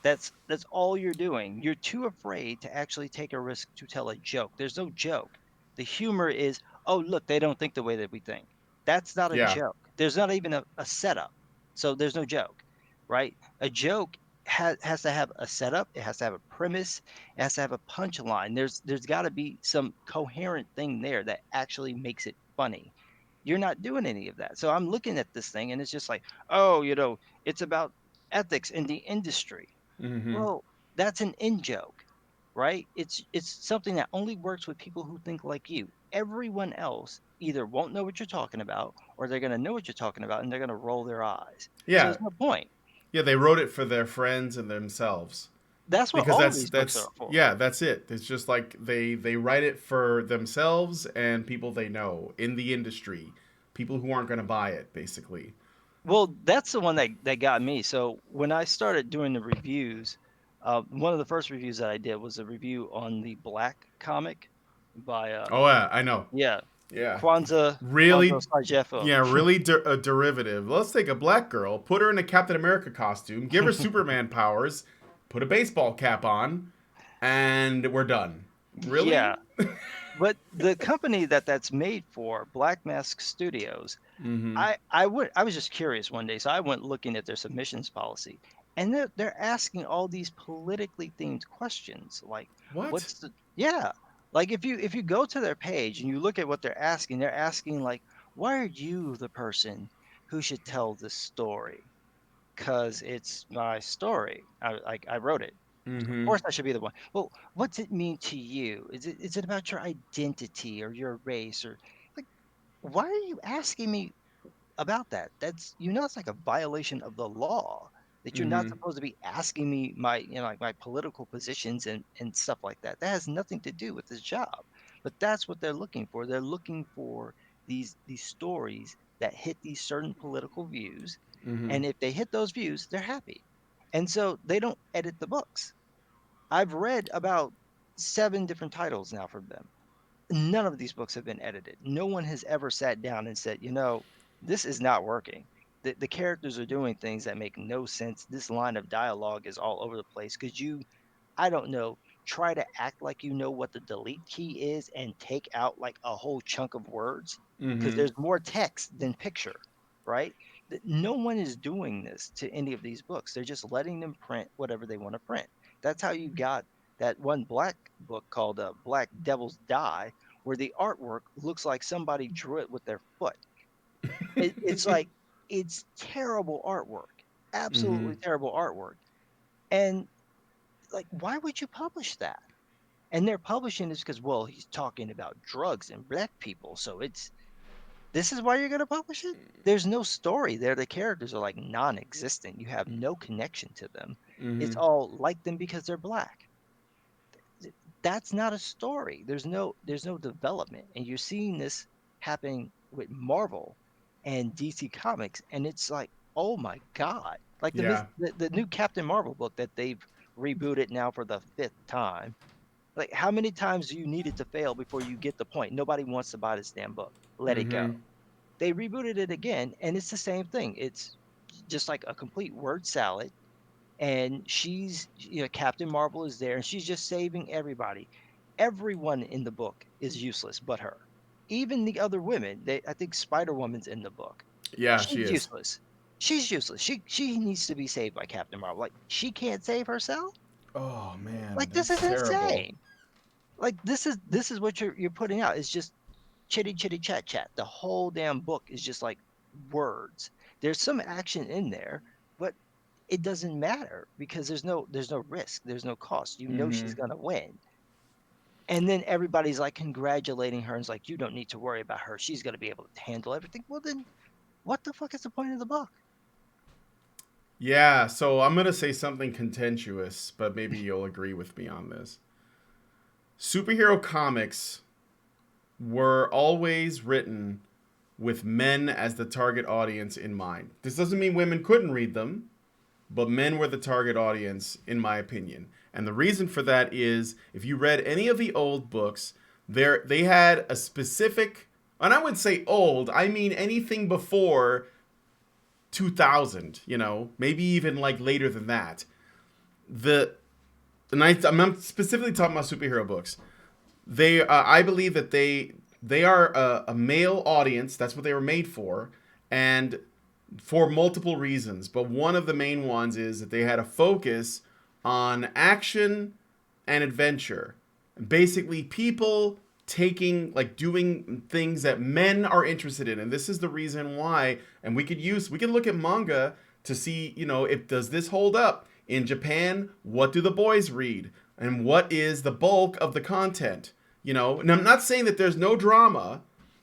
That's all you're doing. You're too afraid to actually take a risk to tell a joke. There's no joke. The humor is, oh look, they don't think the way that we think. That's not a Yeah. joke. There's not even a setup. So there's no joke, right? A joke has to have a setup, it has to have a premise, it has to have a punchline. There's got to be some coherent thing there that actually makes it funny. You're not doing any of that. So I'm looking at this thing and it's just like, oh, it's about ethics in the industry. Mm-hmm. Well, that's an in joke, right? It's something that only works with people who think like you. Everyone else either won't know what you're talking about or they're going to know what you're talking about and they're going to roll their eyes. So Yeah. there's no point. Yeah. They wrote it for their friends and themselves. That's what Because all of that's these books that's are for. yeah, that's it. It's just like they write it for themselves and people they know in the industry, people who aren't going to buy it, basically. Well, that's the one that got me. So when I started doing the reviews, one of the first reviews that I did was a review on the Black comic by Oh yeah, I know. yeah, Yeah, Kwanzaa really. Sajefo. Yeah, really a derivative. Let's take a black girl, put her in a Captain America costume, give her Superman powers, put a baseball cap on, and we're done. Really? Yeah, but the company that's made for, Black Mask Studios, Mm-hmm. I was just curious one day, so I went looking at their submissions policy, and they're asking all these politically themed questions, like What? yeah, like if you go to their page and you look at what they're asking like, why are you the person who should tell this story? Because it's my story. I wrote it. Of Mm-hmm. course, I should be the one. Well, what's it mean to you? Is it about your identity or your race or like? Why are you asking me about that? It's like a violation of the law that you're not Mm-hmm. supposed to be asking me like my political positions and stuff like that. That has nothing to do with this job. But that's what they're looking for. They're looking for these stories that hit these certain political views, Mm-hmm. and if they hit those views, they're happy. And so they don't edit the books. I've read about 7 different titles now from them. None of these books have been edited. No one has ever sat down and said, this is not working. The characters are doing things that make no sense. This line of dialogue is all over the place. Could you, I don't know, try to act like you know what the delete key is and take out like a whole chunk of words? Because Mm-hmm. there's more text than picture, right? No one is doing this to any of these books. They're just letting them print whatever they want to print. That's how you got that one black book called Black Devils Die, where the artwork looks like somebody drew it with their foot. It's like it's terrible artwork, Mm-hmm. absolutely terrible artwork. And like, why would you publish that? And they're publishing this because, well, he's talking about drugs and black people, so this is why you're going to publish it. There's no story there. The characters are like non-existent. You have no connection to them. Mm-hmm. It's all like them because they're black. That's not a story. There's no development, and you're seeing this happening with Marvel and DC Comics, and it's like, oh my god! Like Yeah. the new Captain Marvel book that they've rebooted now for the 5th time. Like, how many times do you need it to fail before you get the point? Nobody wants to buy this damn book. Let it go. Mm-hmm. They rebooted it again, and it's the same thing. It's just like a complete word salad, and Captain Marvel is there and she's just saving everybody. Everyone in the book is useless but her. Even the other women, I think Spider Woman's in the book. Yeah, she She's is. useless. She's useless. She needs to be saved by Captain Marvel. Like, she can't save herself. Oh man, Like, this that's is terrible. insane. Like, this is what you're putting out. It's just chitty chitty chat chat. The whole damn book is just like words. There's some action in there, but it doesn't matter because there's no risk, there's no cost. Mm-hmm. She's gonna win. And then everybody's like congratulating her and it's like, you don't need to worry about her. She's gonna be able to handle everything. Well then, what the fuck is the point of the book? Yeah, so I'm going to say something contentious, but maybe you'll agree with me on this. Superhero comics were always written with men as the target audience in mind. This doesn't mean women couldn't read them, but men were the target audience, in my opinion. And the reason for that is if you read any of the old books, they had a specific, and I would say old, I mean anything before 2000, maybe even like later than that. I'm specifically talking about superhero books. I believe that they are a male audience. That's what they were made for, and for multiple reasons. But one of the main ones is that they had a focus on action and adventure. Basically, people doing things that men are interested in, and this is the reason why. And we could look at manga to see, if does this hold up in Japan? What do the boys read, and what is the bulk of the content? And I'm not saying that there's no drama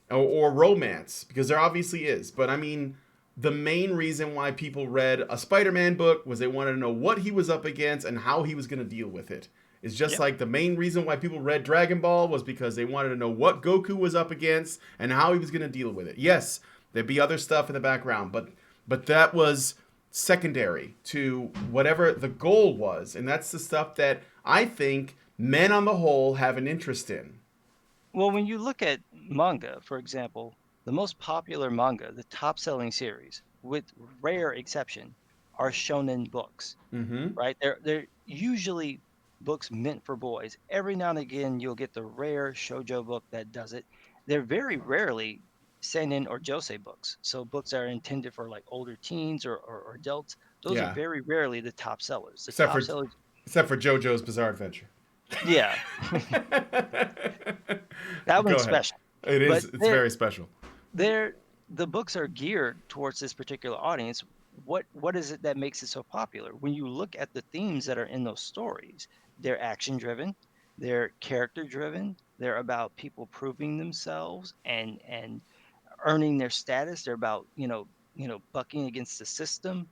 or romance, because there obviously is. But I mean, the main reason why people read a Spider-Man book was they wanted to know what he was up against and how he was going to deal with it. It's just like the main reason why people read Dragon Ball was because they wanted to know what Goku was up against and how he was going to deal with it. Yes, there'd be other stuff in the background, but that was secondary to whatever the goal was. And that's the stuff that I think men on the whole have an interest in. Well, when you look at manga, for example, the most popular manga, the top-selling series, with rare exception, are shonen books, Mm-hmm. right? They're usually books meant for boys. Every now and again, you'll get the rare shoujo book that does it. They're very rarely seinen or josei books. So books that are intended for like older teens or adults. Those are Yeah. very rarely the top sellers. The Except top for sellers, except for JoJo's Bizarre Adventure. yeah, that Go one's ahead. special. It But is. It's very special. the books are geared towards this particular audience. What is it that makes it so popular? When you look at the themes that are in those stories, they're action driven, they're character driven, they're about people proving themselves and earning their status. They're about, bucking against the system.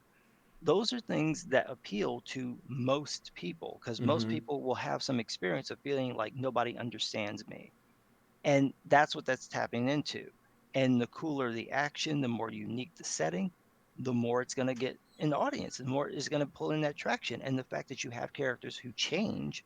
Those are things that appeal to most people because most Mm-hmm. people will have some experience of feeling like nobody understands me. And that's what that's tapping into. And the cooler the action, the more unique the setting, the more it's going to get an audience, the more it's going to pull in that traction. And the fact that you have characters who change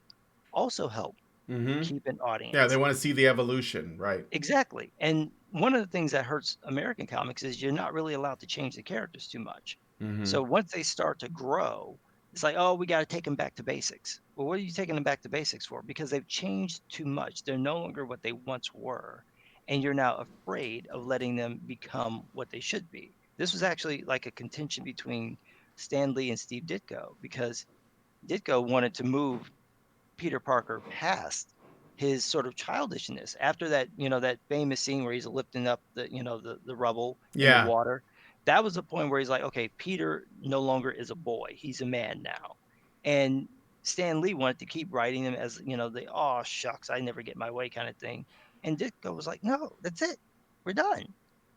also help Mm-hmm. keep an Yeah, they audience. want to see the evolution, right? Exactly. And one of the things that hurts American comics is you're not really allowed to change the characters too much. Mm-hmm. So once they start to grow, it's like, oh, we got to take them back to basics. Well, what are you taking them back to basics for? Because they've changed too much. They're no longer what they once were. And you're now afraid of letting them become what they should be. This was actually like a contention between Stan Lee and Steve Ditko because Ditko wanted to move Peter Parker past his sort of childishness after that, that famous scene where he's lifting up the rubble in the Yeah. water. That was the point where he's like, okay, Peter no longer is a boy. He's a man now. And Stan Lee wanted to keep writing him as, the oh shucks, I never get my way kind of thing. And Ditko was like, no, that's it. We're done.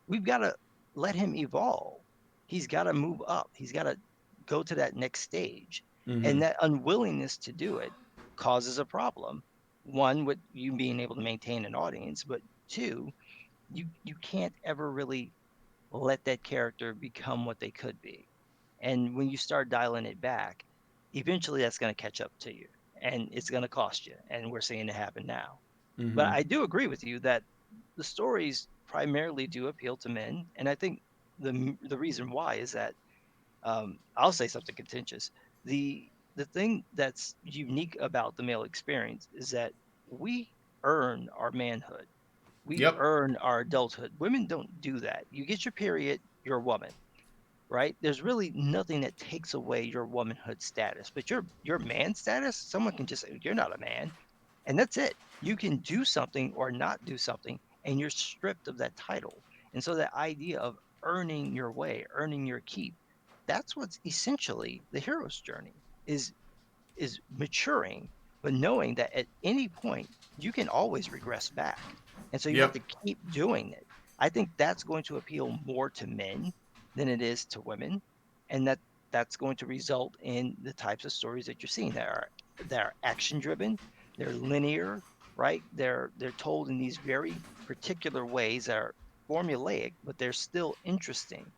We've got to let him evolve. He's got to move up. He's got to go to that next stage. Mm-hmm. And that unwillingness to do it causes a problem. One, with you being able to maintain an audience, but two, you can't ever really let that character become what they could be. And when you start dialing it back, eventually that's going to catch up to you and it's going to cost you. And we're seeing it happen now. But Mm-hmm. I do agree with you that the stories primarily do appeal to men. And I think the reason why is that I'll say something contentious. The thing that's unique about the male experience is that we earn our manhood. We Yep. earn our adulthood. Women don't do that. You get your period, you're a woman, right? There's really nothing that takes away your womanhood status, but your man status, someone can just say you're not a man, and that's it. You can do something or not do something, and you're stripped of that title. And so that idea of earning your way, earning your keep, that's what's essentially the hero's journey is is maturing, but knowing that at any point you can always regress back. And so you have Yep. to keep doing it. I think that's going to appeal more to men than it is to women. And that's going to result in the types of stories that you're seeing that are action driven, they're linear, right? They're told in these very particular ways that are formulaic, but they're still interesting.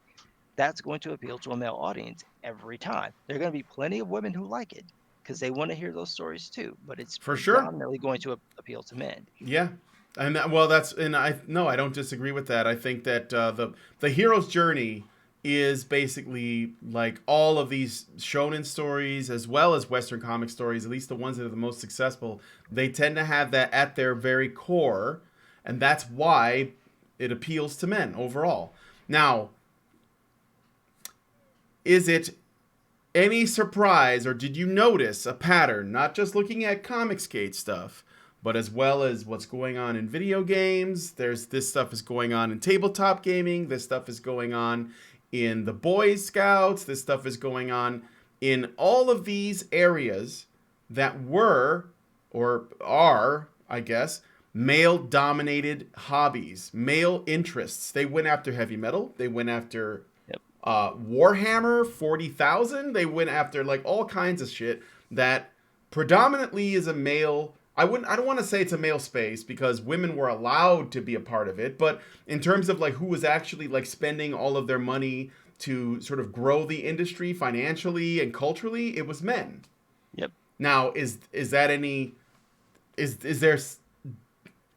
That's going to appeal to a male audience every time. There are going to be plenty of women who like it because they want to hear those stories too, but it's For sure. predominantly going to appeal to men. Yeah. And well, that's and I no, I don't disagree with that. I think that the hero's journey is basically like all of these shonen stories as well as Western comic stories, at least the ones that are the most successful. They tend to have that at their very core, and that's why it appeals to men overall. Now, is it any surprise, or did you notice a pattern, not just looking at Comicsgate stuff, but as well as what's going on in video games? There's this stuff is going on in tabletop gaming. This stuff is going on in the Boy Scouts. This stuff is going on in all of these areas that were or are, I guess, male-dominated hobbies, male interests. They went after heavy metal. They went after Yep. Warhammer 40,000. They went after like all kinds of shit that predominantly is a male. I don't want to say it's a male space because women were allowed to be a part of it, but in terms of like who was actually like spending all of their money to sort of grow the industry financially and culturally, it was men. Yep. Now, is that any is there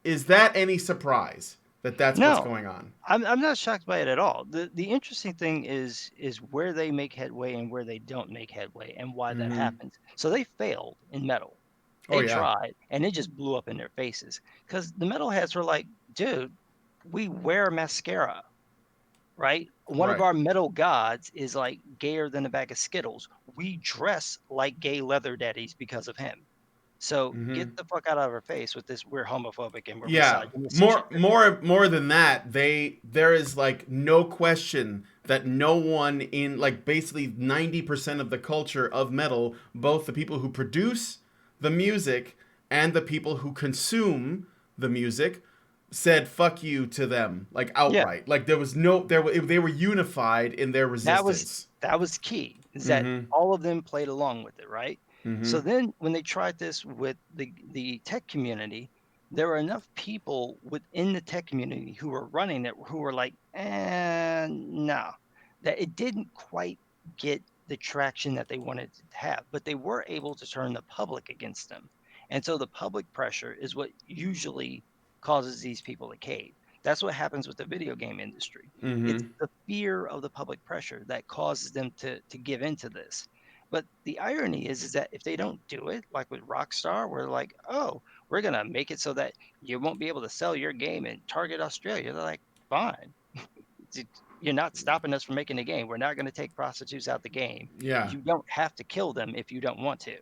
is that any surprise that that's what's No, going on? I'm not shocked by it at all. The interesting thing is where they make headway and where they don't make headway and why that Mm-hmm. happens. So they failed in metal. Oh They yeah. tried and it just blew up in their faces because the metalheads were like, dude, we wear mascara, right? One of Right. our metal gods is like gayer than a bag of Skittles. We dress like gay leather daddies because of him. So Mm-hmm. get the fuck out of our face with this. We're homophobic and we're Yeah, misogynistic more shit. more more than that, there is like no question that no one in like basically 90% of the culture of metal, both the people who produce the music and the people who consume the music, said fuck you to them like Yeah, outright. Like there was no they were unified in their that was resistance. that was key. Is that Mhm. all of them played along with it, right? So Mhm. then when they tried this with the tech community, there were enough people within the tech community who were running it who were like, no, that it didn't quite get the traction that they wanted to have, but they were able to turn the public against them. And so the public pressure is what usually causes these people to cave. That's what happens with the video game industry. It's Mhm. the fear of the public pressure that causes them to give into this. But the irony is that if they don't do it, like with Rockstar, we're like, oh, we're gonna make it so that you won't be able to sell your game in Target Australia. They're like, fine, you're not stopping us from making a game. We're not going to take prostitutes out the game. Yeah. You don't have to kill them if you don't want to,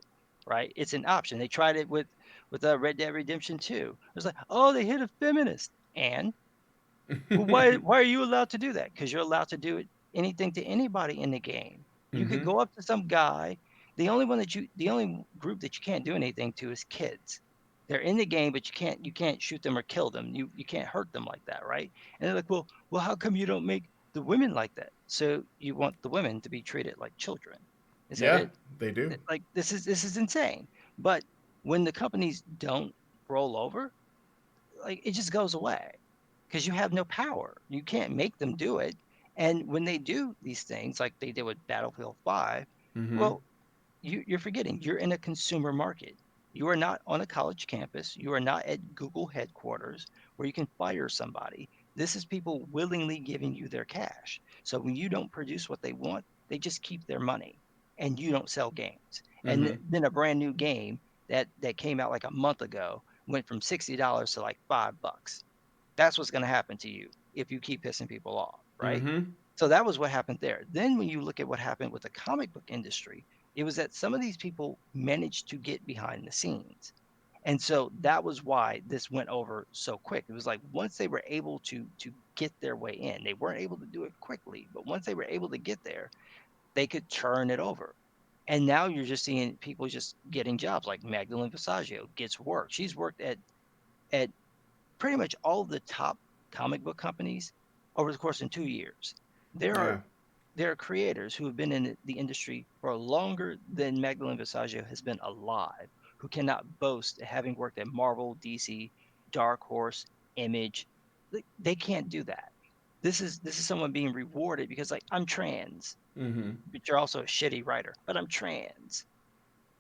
right? It's an option. They tried it with Red Dead Redemption 2. It was like, oh, they hit a feminist, and well, why are you allowed to do that? Because you're allowed to do it anything to anybody in the game. You could Mhm. go up to some guy. The only group that you can't do anything to is kids. They're in the game, but you can't shoot them or kill them. You can't hurt them like that, right? And they're like, well, how come you don't make the women like that? So you want the women to be treated like children? Is that Yeah, it? they do. Like this is insane. But when the companies don't roll over, like it just goes away because you have no power. You can't make them do it. And when they do these things, like they did with Battlefield 5, Mhm. well, you're forgetting you're in a consumer market. You are not on a college campus. You are not at Google headquarters where you can fire somebody. This is people willingly giving you their cash. So when you don't produce what they want, they just keep their money and you don't sell games. And Mhm. then a brand new game that came out like a month ago went from $60 to like $5. That's what's going to happen to you if you keep pissing people off, right? Mhm. So that was what happened there. Then when you look at what happened with the comic book industry, it was that some of these people managed to get behind the scenes. And so that was why this went over so quick. It was like once they were able to get their way in, they weren't able to do it quickly, but once they were able to get there, they could turn it over. And now you're just seeing people just getting jobs like Magdalene Visaggio gets work. She's worked at pretty much all of the top comic book companies over the course of 2 years. There are Yeah. there are creators who have been in the industry for longer than Magdalene Visaggio has been alive, who cannot boast of having worked at Marvel, DC, Dark Horse, Image. They can't do that. This is someone being rewarded because like I'm trans, Mm-hmm. but you're also a shitty writer, but I'm trans.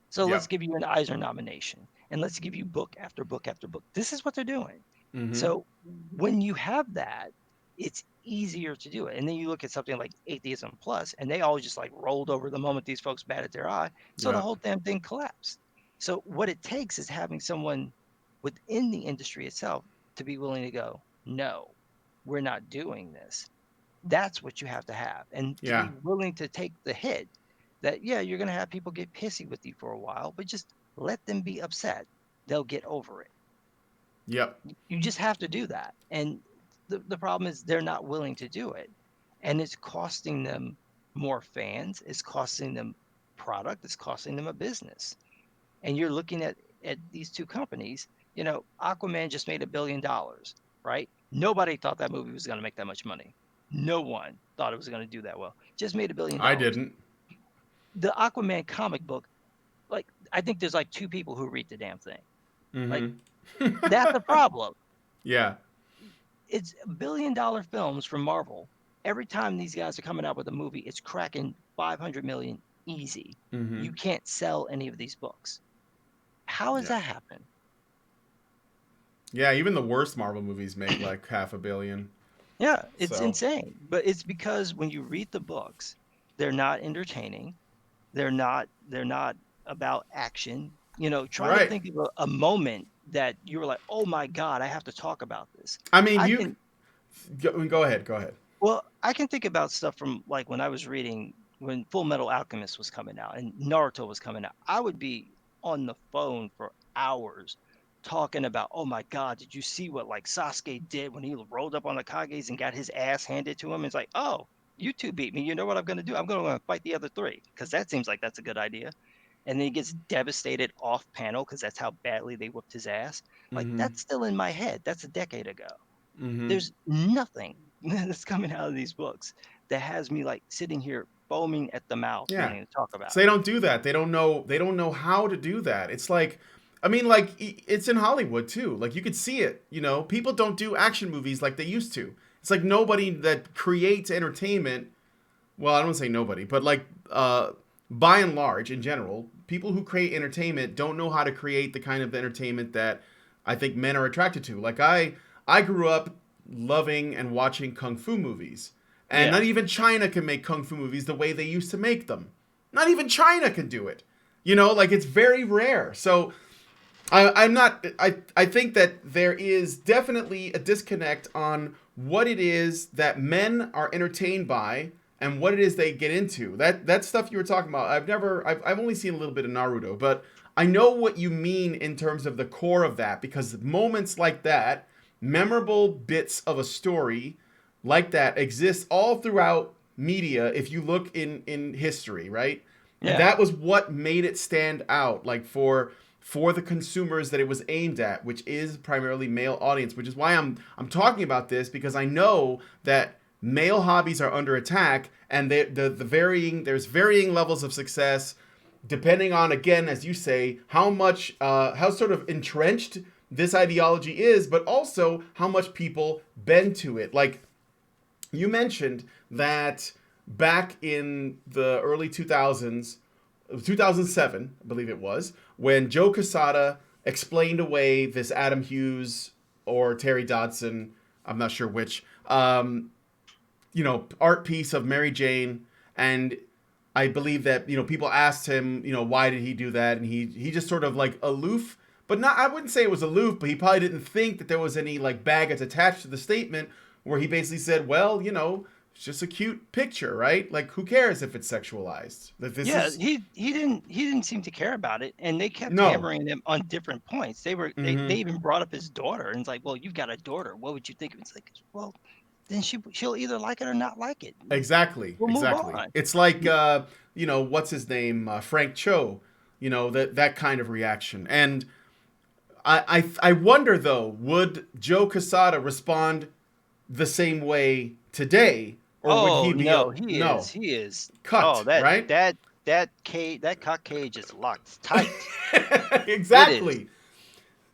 So let's Yep. give you an Eisner nomination and let's give you book after book after book. This is what they're doing. Mm-hmm. So when you have that, it's easier to do it. And then you look at something like Atheism Plus, and they all just like rolled over the moment these folks batted their eye. So the Yep. whole damn thing collapsed. So what it takes is having someone within the industry itself to be willing to go, no, we're not doing this. That's what you have to have. And to Yeah. be willing to take the hit that, yeah, you're going to have people get pissy with you for a while, but just let them be upset. They'll get over it. Yep. You just have to do that. And the problem is they're not willing to do it. And it's costing them more fans, it's costing them product, it's costing them a business. And you're looking at these two companies, Aquaman just made $1 billion, right? Nobody thought that movie was going to make that much money. No one thought it was going to do that well. Just made $1 billion. I didn't. The Aquaman comic book, like I think there's like 2 people who read the damn thing. Like Mm-hmm. that's the problem. Yeah. It's $1 billion films from Marvel. Every time these guys are coming out with a movie, it's cracking 500 million easy. Mm-hmm. You can't sell any of these books. How has Yeah. that happened? Yeah. Even the worst Marvel movies make like $500 million. Yeah, it's So. insane. But it's because when you read the books, they're not entertaining. They're not about action. Try to Right. think of a moment that you were like, oh my God, I have to talk about this. I mean, I you can go ahead. Go ahead. Well, I can think about stuff from like when I was reading when Full Metal Alchemist was coming out and Naruto was coming out. I would be on the phone for hours talking about, oh my God, did you see what like Sasuke did when he rolled up on the Kages and got his ass handed to him? It's like, oh, you two beat me. You know what I'm going to do? I'm going to fight the other 3 because that seems like that's a good idea. And then he gets devastated off panel because that's how badly they whooped his ass. Like Mm-hmm. that's still in my head. That's a decade ago. Mm-hmm. There's nothing that's coming out of these books that has me like sitting here foaming at the mouth Yeah. wanting to talk about So they it. don't do that. They don't know. They don't know how to do that. It's like, I mean, like it's in Hollywood too. Like you could see it. People don't do action movies like they used to. It's like nobody that creates entertainment. Well, I don't say nobody, but like by and large, in general, people who create entertainment don't know how to create the kind of entertainment that I think men are attracted to. Like I grew up loving and watching kung fu movies. And Yeah. not even China can make kung fu movies the way they used to make them. Not even China can do it. Like it's very rare. So I'm not. I think that there is definitely a disconnect on what it is that men are entertained by and what it is they get into. That stuff you were talking about. I've only seen a little bit of Naruto, but I know what you mean in terms of the core of that, because moments like that, memorable bits of a story like that exist all throughout media if you look in history, right? And Yeah. that was what made it stand out, like for the consumers that it was aimed at, which is primarily male audience, which is why I'm talking about this, because I know that male hobbies are under attack, and there's varying levels of success depending on, again, as you say, how sort of entrenched this ideology is, but also how much people bend to it. Like you mentioned that back in the early 2000s, 2007, I believe it was, when Joe Quesada explained away this Adam Hughes or Terry Dodson, I'm not sure which, art piece of Mary Jane. And I believe that, people asked him, why did he do that? And he just sort of like aloof, but not, I wouldn't say it was aloof, but he probably didn't think that there was any like baggage attached to the statement, where he basically said, well, it's just a cute picture, right? Like, who cares if it's sexualized? That this Yeah, is he didn't seem to care about it, and they kept no. hammering him on different points. They Mm-hmm. even brought up his daughter, and it's like, well, you've got a daughter. What would you think? It's like, well, then she'll either like it or not like it. Exactly. We'll move Exactly. on. It's like what's his name, Frank Cho. That kind of reaction. And I wonder though, would Joe Quesada respond the same way today or would he Oh be no, he is. no He is. Oh, cut, right? that cock cage is locked tight. It is. Exactly.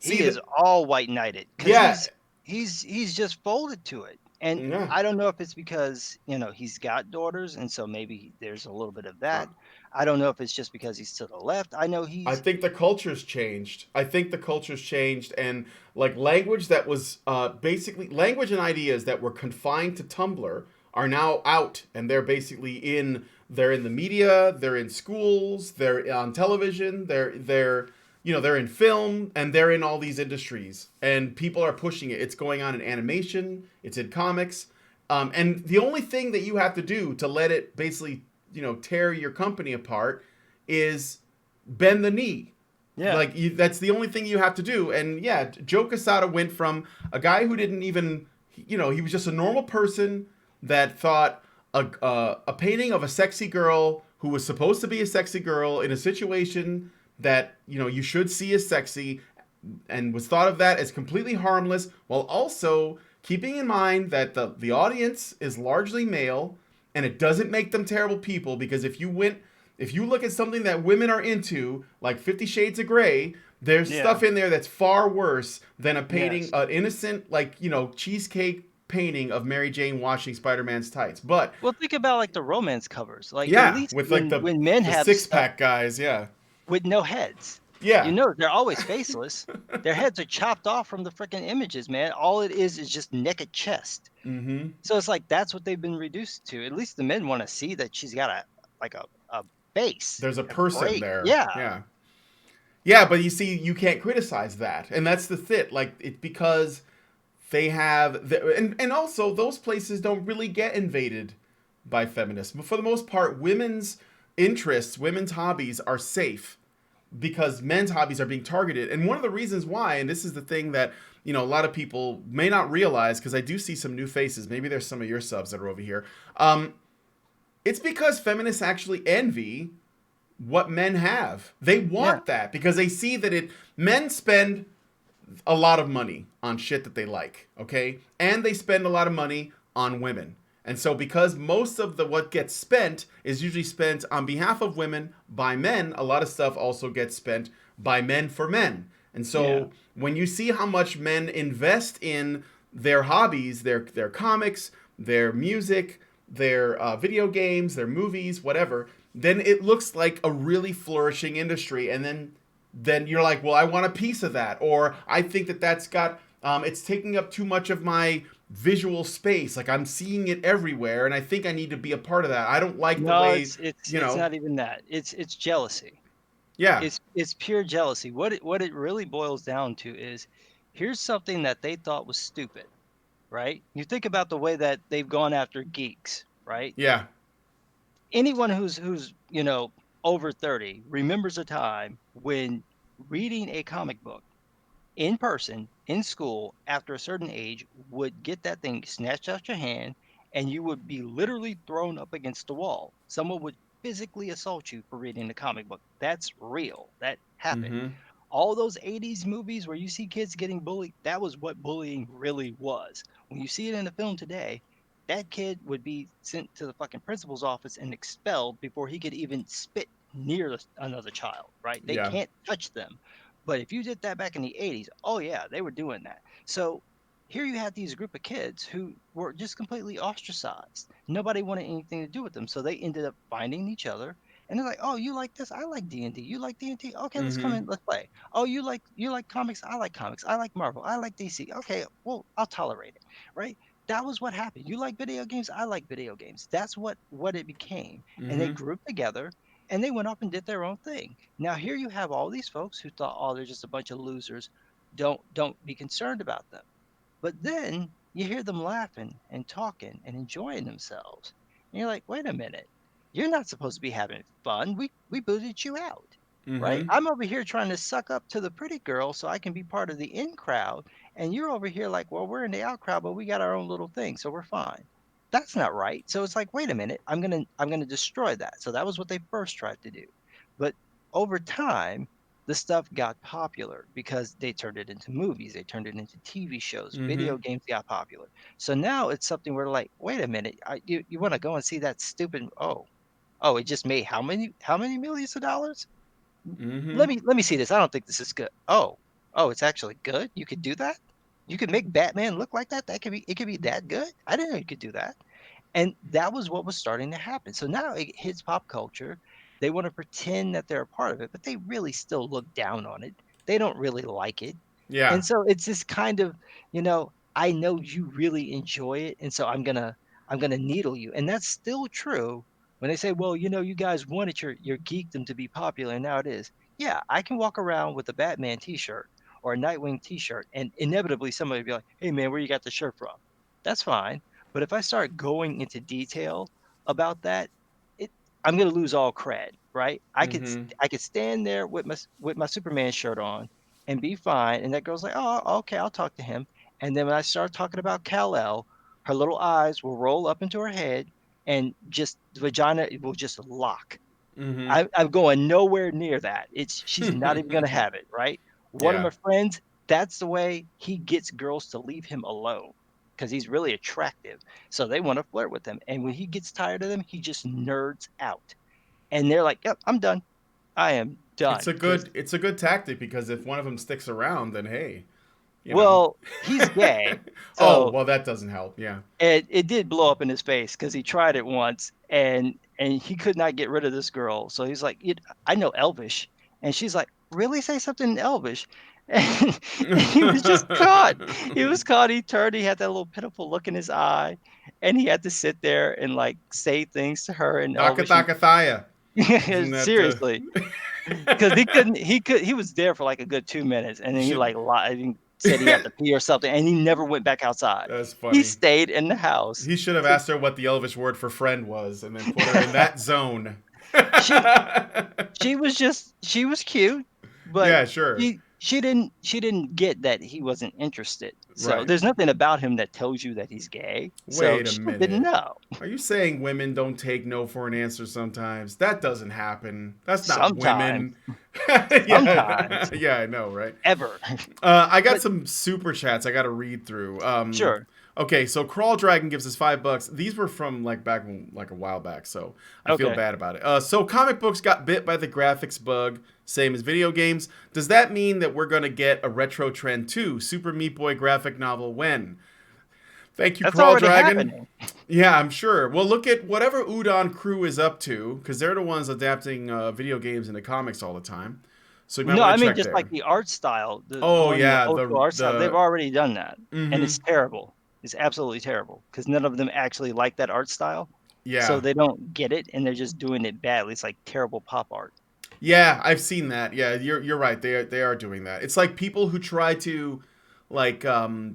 He See is that? all white knighted because Yeah, he's just folded to it. And yeah. I don't know if it's because, he's got daughters and so maybe there's a little bit of Uh, that. I don't know if it's just because he's to the left. I know I he's think the culture's changed. I think the culture's changed, and like language that was basically language and ideas that were confined to Tumblr are now out, and they're basically in. They're in the media. They're in schools. They're on television. They're in film, and they're in all these industries, and people are pushing it. It's going on in animation. It's in comics, and the only thing that you have to do to let it basically tear your company apart is bend the knee. yeah. Like that's the only thing you have to do. And yeah, Joe Quesada went from a guy who didn't even, he was just a normal person that thought a painting of a sexy girl who was supposed to be a sexy girl in a situation that you should see as sexy, and was thought of that as completely harmless, while also keeping in mind that the audience is largely male, and it doesn't make them terrible people, because if you look at something that women are into, like 50 Shades of Grey, there's Yeah. stuff in there that's far worse than a painting, Yes. an innocent, like, cheesecake painting of Mary Jane washing Spider-Man's tights. But Well, think about like the romance covers. Like at yeah, least with like when men the have six stuff pack guys, yeah. with no heads. Yeah. They're always faceless. Their heads are chopped off from the freaking images, man. All it is just naked chest. Mm-hmm. So it's like that's what they've been reduced to. At least the men want to see that she's got a face, There's a a person great, there. yeah, Yeah. Yeah, but you see, you can't criticize that. And that's the thing. Like, it's because they have and also those places don't really get invaded by feminists, but for the most part women's interests, women's hobbies are safe because men's hobbies are being targeted. And one of the reasons why, and this is the thing that a lot of people may not realize, because I do see some new faces, maybe there's some of your subs that are over here, it's because feminists actually envy what men have. They yeah, want that because they see that men spend a lot of money on shit that they like, okay? And they spend a lot of money on women. And so because most of what gets spent is usually spent on behalf of women by men, a lot of stuff also gets spent by men for men. And yeah, so when you see how much men invest in their hobbies, their comics, their music, their video games, their movies, whatever, then it looks like a really flourishing industry. And then you're like, well, I want a piece of that, or I think that's got it's taking up too much of my visual space. Like I'm seeing it everywhere, and I think I need to be a part of that. I don't like the no, way, it's not even that. It's jealousy. yeah, It's pure jealousy. What it really boils down to is here's something that they thought was stupid, right? You think about the way that they've gone after geeks, right? yeah, Anyone who's over 30 remembers a time when reading a comic book in person in school after a certain age would get that thing snatched out your hand and you would be literally thrown up against the wall. Someone would physically assault you for reading a comic book. That's real. That happened. mm-hmm, All those 80s movies where you see kids getting bullied, that was what bullying really was. When you see it in a film today, that kid would be sent to the fucking principal's office and expelled before he could even spit near another child, right? They yeah, can't touch them. But if you did that back in the 80s, oh yeah, they were doing that. So here you had these group of kids who were just completely ostracized. Nobody wanted anything to do with them. So they ended up finding each other and they're like, "Oh, you like this? I like D&D. You like D&D? Okay, let's come mm-hmm, in. Let's play. Oh, you like comics? I like comics. I like Marvel. I like DC. Okay, well, I'll tolerate it." Right? That was what happened. You like video games? I like video games. That's what it became. And they mm-hmm, grouped together and they went off and did their own thing. Now here you have all these folks who thought, "Oh, they're just a bunch of losers. Don't be concerned about them." But then you hear them laughing and talking and enjoying themselves. And you're like, wait a minute. You're not supposed to be having fun. We booted you out. Right? mm-hmm. I'm over here trying to suck up to the pretty girl so I can be part of the in crowd. And you're over here like, well, we're in the out crowd, but we got our own little thing, so we're fine. That's not right. So it's like, wait a minute, I'm gonna destroy that. So that was what they first tried to do. But over time, this stuff got popular because they turned it into movies, they turned it into TV shows, Mm-hmm. video games got popular. So now it's something where like, wait a minute, you want to go and see that stupid? Oh, it just made how many millions of dollars? Mm-hmm. Let me see this. I don't think this is good. Oh, it's actually good. You could do that. You could make Batman look like that. It could be that good. I didn't know you could do that. And that was what was starting to happen. So now it hits pop culture. They want to pretend that they're a part of it, but they really still look down on it. They don't really like it. Yeah. And so it's this kind of, I know you really enjoy it, and so I'm gonna needle you. And that's still true when they say, well, you guys wanted your geekdom to be popular, and now it is. Yeah, I can walk around with a Batman t-shirt or a Nightwing t-shirt, and inevitably somebody will be like, hey man, where you got the shirt from? That's fine. But if I start going into detail about that, it I'm gonna lose all cred, right? I could Mm-hmm. I could stand there with my Superman shirt on and be fine, and that girl's like, oh, okay, I'll talk to him. And then when I start talking about Kal-El, her little eyes will roll up into her head, and just the vagina will just lock. Mm-hmm. I'm going nowhere near that. She's not even gonna have it, right? One of Yeah. my friends, that's the way he gets girls to leave him alone because he's really attractive. So they want to flirt with him. And when he gets tired of them, he just nerds out. And they're like, yep, I'm done. I am It's done. a good it's a good tactic because if one of them sticks around, then hey, you know. Well, he's gay. Oh, So well, that doesn't help. Yeah. it did blow up in his face because he tried it once and he could not get rid of this girl. So he's like, I know Elvish. And she's like, really say something in Elvish? And he was just caught. He was caught. He turned. He had that little pitiful look in his eye. And he had to sit there and like say things to her in Taka Elvish. And taka thaya. Isn't that seriously, because he was there for like a good 2 minutes, and you then he should like lied and said he had to pee or something, and he never went back outside. That's He funny. stayed in the house. He should have asked her what the Elvish word for friend was and then put her in that zone. she she was cute, but Yeah, sure. she didn't get that he wasn't interested. So Right. there's nothing about him that tells you that he's gay. So Wait a she didn't minute. know. Are you saying women don't take no for an answer sometimes? That doesn't happen. That's not Sometimes, women. Yeah, sometimes, yeah, I know, right? ever. I got But some super chats I got to read through. sure, Okay, so Crawl Dragon gives us $5. These were from like back when, like a while back, so I feel okay. bad about it. So comic books got bit by the graphics bug, same as video games. Does that mean that we're gonna get a retro trend too? Super Meat Boy graphic novel when? Thank you, That's Crawl already Dragon. happening. Yeah, I'm sure. Well, look at whatever Udon Crew is up to, because they're the ones adapting video games into comics all the time. So you might No, want I to mean check just like there. the art style, the Oh going the yeah, old school art style. They've the already done that, and mm-hmm. it's terrible. It's absolutely terrible because none of them actually like that art style, so Yeah. they don't get it, and they're just doing it badly. It's like terrible pop art. Yeah, I've seen that. Yeah, you're right. They are doing that. It's like people who try to like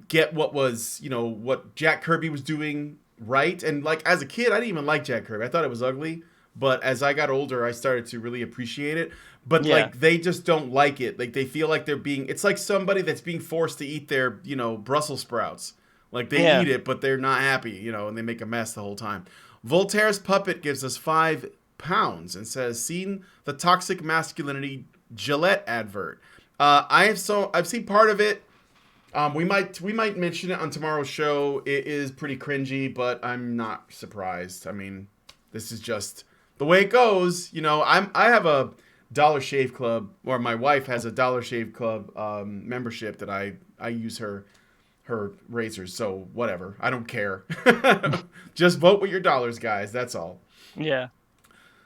get what was, what Jack Kirby was doing right. And like as a kid, I didn't even like Jack Kirby. I thought it was ugly. But as I got older, I started to really appreciate it. But Yeah, like they just don't like it. Like they feel like they're being it's like somebody that's being forced to eat their, Brussels sprouts. Like they yeah. eat it, but they're not happy, and they make a mess the whole time. Voltaire's Puppet gives us £5 and says, "Seen the toxic masculinity Gillette advert. I've seen part of it. We might mention it on tomorrow's show. It is pretty cringy, but I'm not surprised. I mean, this is just the way it goes. I have a Dollar Shave Club, or my wife has a Dollar Shave Club membership that I use her razors. So whatever, I don't care. Just vote with your dollars, guys. That's all. Yeah.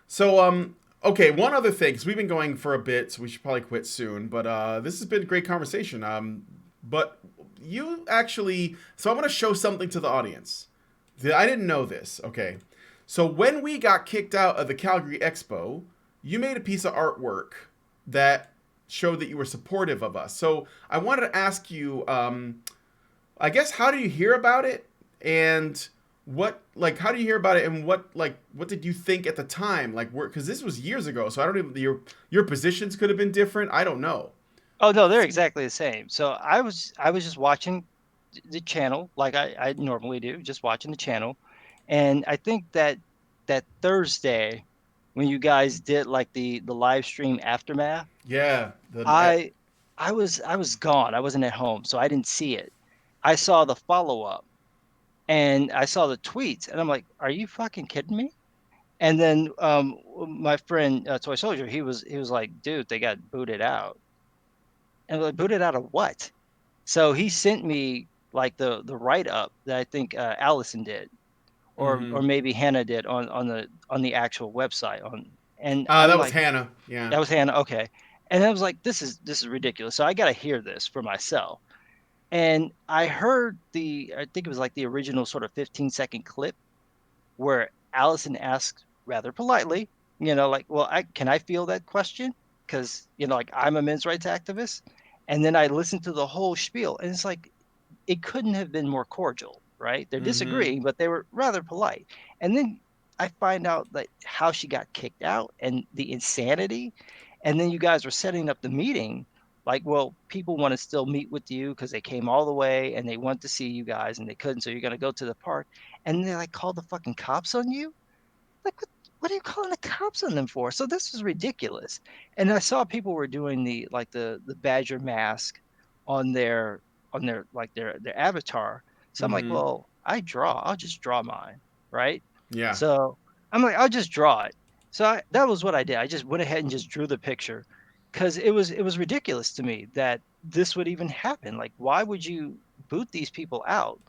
So, okay, one other thing, because we've been going for a bit, so we should probably quit soon. But this has been a great conversation. But you actually, so I want to show something to the audience. I didn't know this. Okay, so when we got kicked out of the Calgary Expo, you made a piece of artwork that showed that you were supportive of us. So I wanted to ask you, I guess, how do you hear about it, and how do you hear about it, and what did you think at the time? Like, because this was years ago, so I don't even your positions could have been different. I don't know. Oh no, they're exactly the same. So I was just watching the channel like I normally do, just watching the channel, and I think that Thursday when you guys did like the live stream aftermath. Yeah. I I was gone. I wasn't at home, so I didn't see it. I saw the follow up and I saw the tweets, and I'm like, "Are you fucking kidding me?" And then my friend Toy Soldier, he was like, "Dude, they got booted out." And I'm like, booted out of what? So he sent me like the write up that I think Allison did, or Mm-hmm. maybe Hannah did on the actual website on, and I'm That was like, Hannah. Yeah. that was Hannah, okay. And I was like, this is ridiculous. So I got to hear this for myself. And I heard I think it was like the original sort of 15-second clip where Allison asked rather politely, like, well, can I feel that question? Because, like, I'm a men's rights activist. And then I listened to the whole spiel, and it's like, it couldn't have been more cordial, right? They're Mm-hmm. disagreeing, but they were rather polite. And then I find out that how she got kicked out and the insanity. And then you guys were setting up the meeting like, well, people want to still meet with you because they came all the way and they want to see you guys and they couldn't, so you're going to go to the park. And they like called the fucking cops on you. Like, what are you calling the cops on them for? So this was ridiculous. And I saw people were doing the badger mask on their like their avatar. So I'm like, Mm-hmm. well, I'll just draw mine, right? Yeah. So I'm like, I'll just draw it. So that was what I did. I just went ahead and just drew the picture because it was ridiculous to me that this would even happen. Like, why would you boot these people out?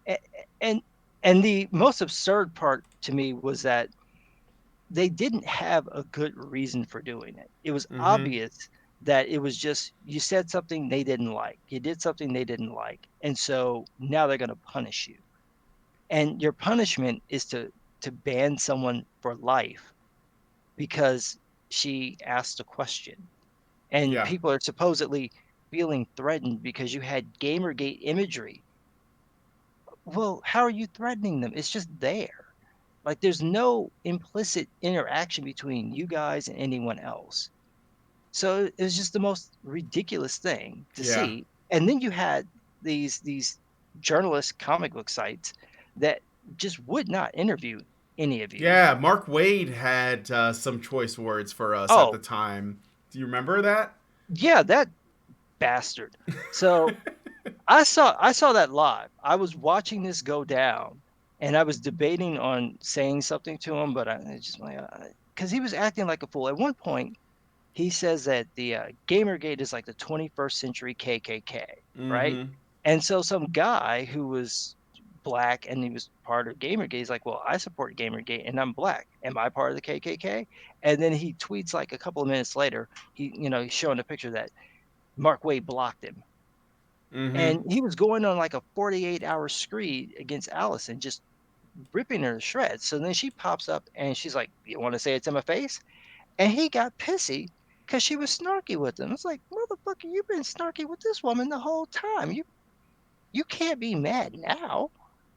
A- And and the most absurd part to me was that they didn't have a good reason for doing it. It was Mm-hmm. obvious that it was just you said something they didn't like. You did something they didn't like. And so now they're going to punish you. And your punishment is to ban someone for life because she asked a question. And Yeah. people are supposedly feeling threatened because you had Gamergate imagery. Well, how are you threatening them? It's just there. Like, there's no implicit interaction between you guys and anyone else. So it was just the most ridiculous thing to Yeah. see. And then you had these journalist comic book sites that just would not interview any of you. Yeah. Mark Wade had some choice words for us at the Oh, time. Do you remember that? yeah, that bastard. So I saw that live. I was watching this go down, and I was debating on saying something to him, but I just like, because he was acting like a fool. At one point, he says that the Gamergate is like the 21st century KKK, right? Mm-hmm. And so some guy who was black and he was part of Gamergate, he's like, well, I support Gamergate and I'm black. Am I part of the KKK? And then he tweets like a couple of minutes later, he's showing a picture that Mark Wade blocked him. Mm-hmm. And he was going on like a 48-hour screed against Allison, just ripping her to shreds. So then she pops up and she's like, you want to say it to my face? And he got pissy because she was snarky with him. It's like, motherfucker, you've been snarky with this woman the whole time. You can't be mad now.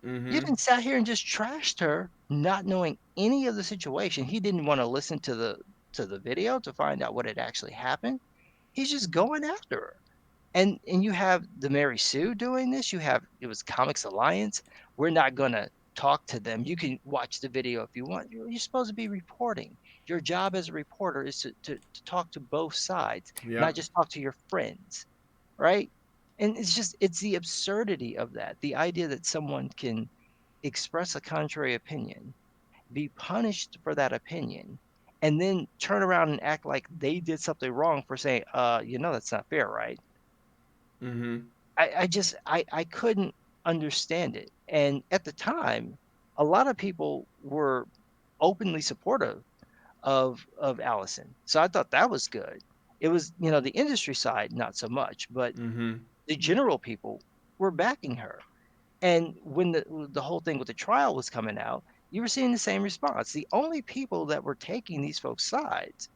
You Mm-hmm. didn't sat here and just trashed her, not knowing any of the situation. He didn't want to listen to the video to find out what had actually happened. He's just going after her. And you have the Mary Sue doing this. It was Comics Alliance. We're not gonna talk to them. You can watch the video if you want. You're supposed to be reporting. Your job as a reporter is to talk to both sides, not Yep. just talk to your friends, right? And it's the absurdity of that. The idea that someone can express a contrary opinion, be punished for that opinion, and then turn around and act like they did something wrong for saying, that's not fair, right? Mm-hmm. I couldn't understand it. And at the time, a lot of people were openly supportive of Allison. So I thought that was good. It was, the industry side, not so much, but Mm-hmm. the general people were backing her. And when the whole thing with the trial was coming out, you were seeing the same response. The only people that were taking these folks' sides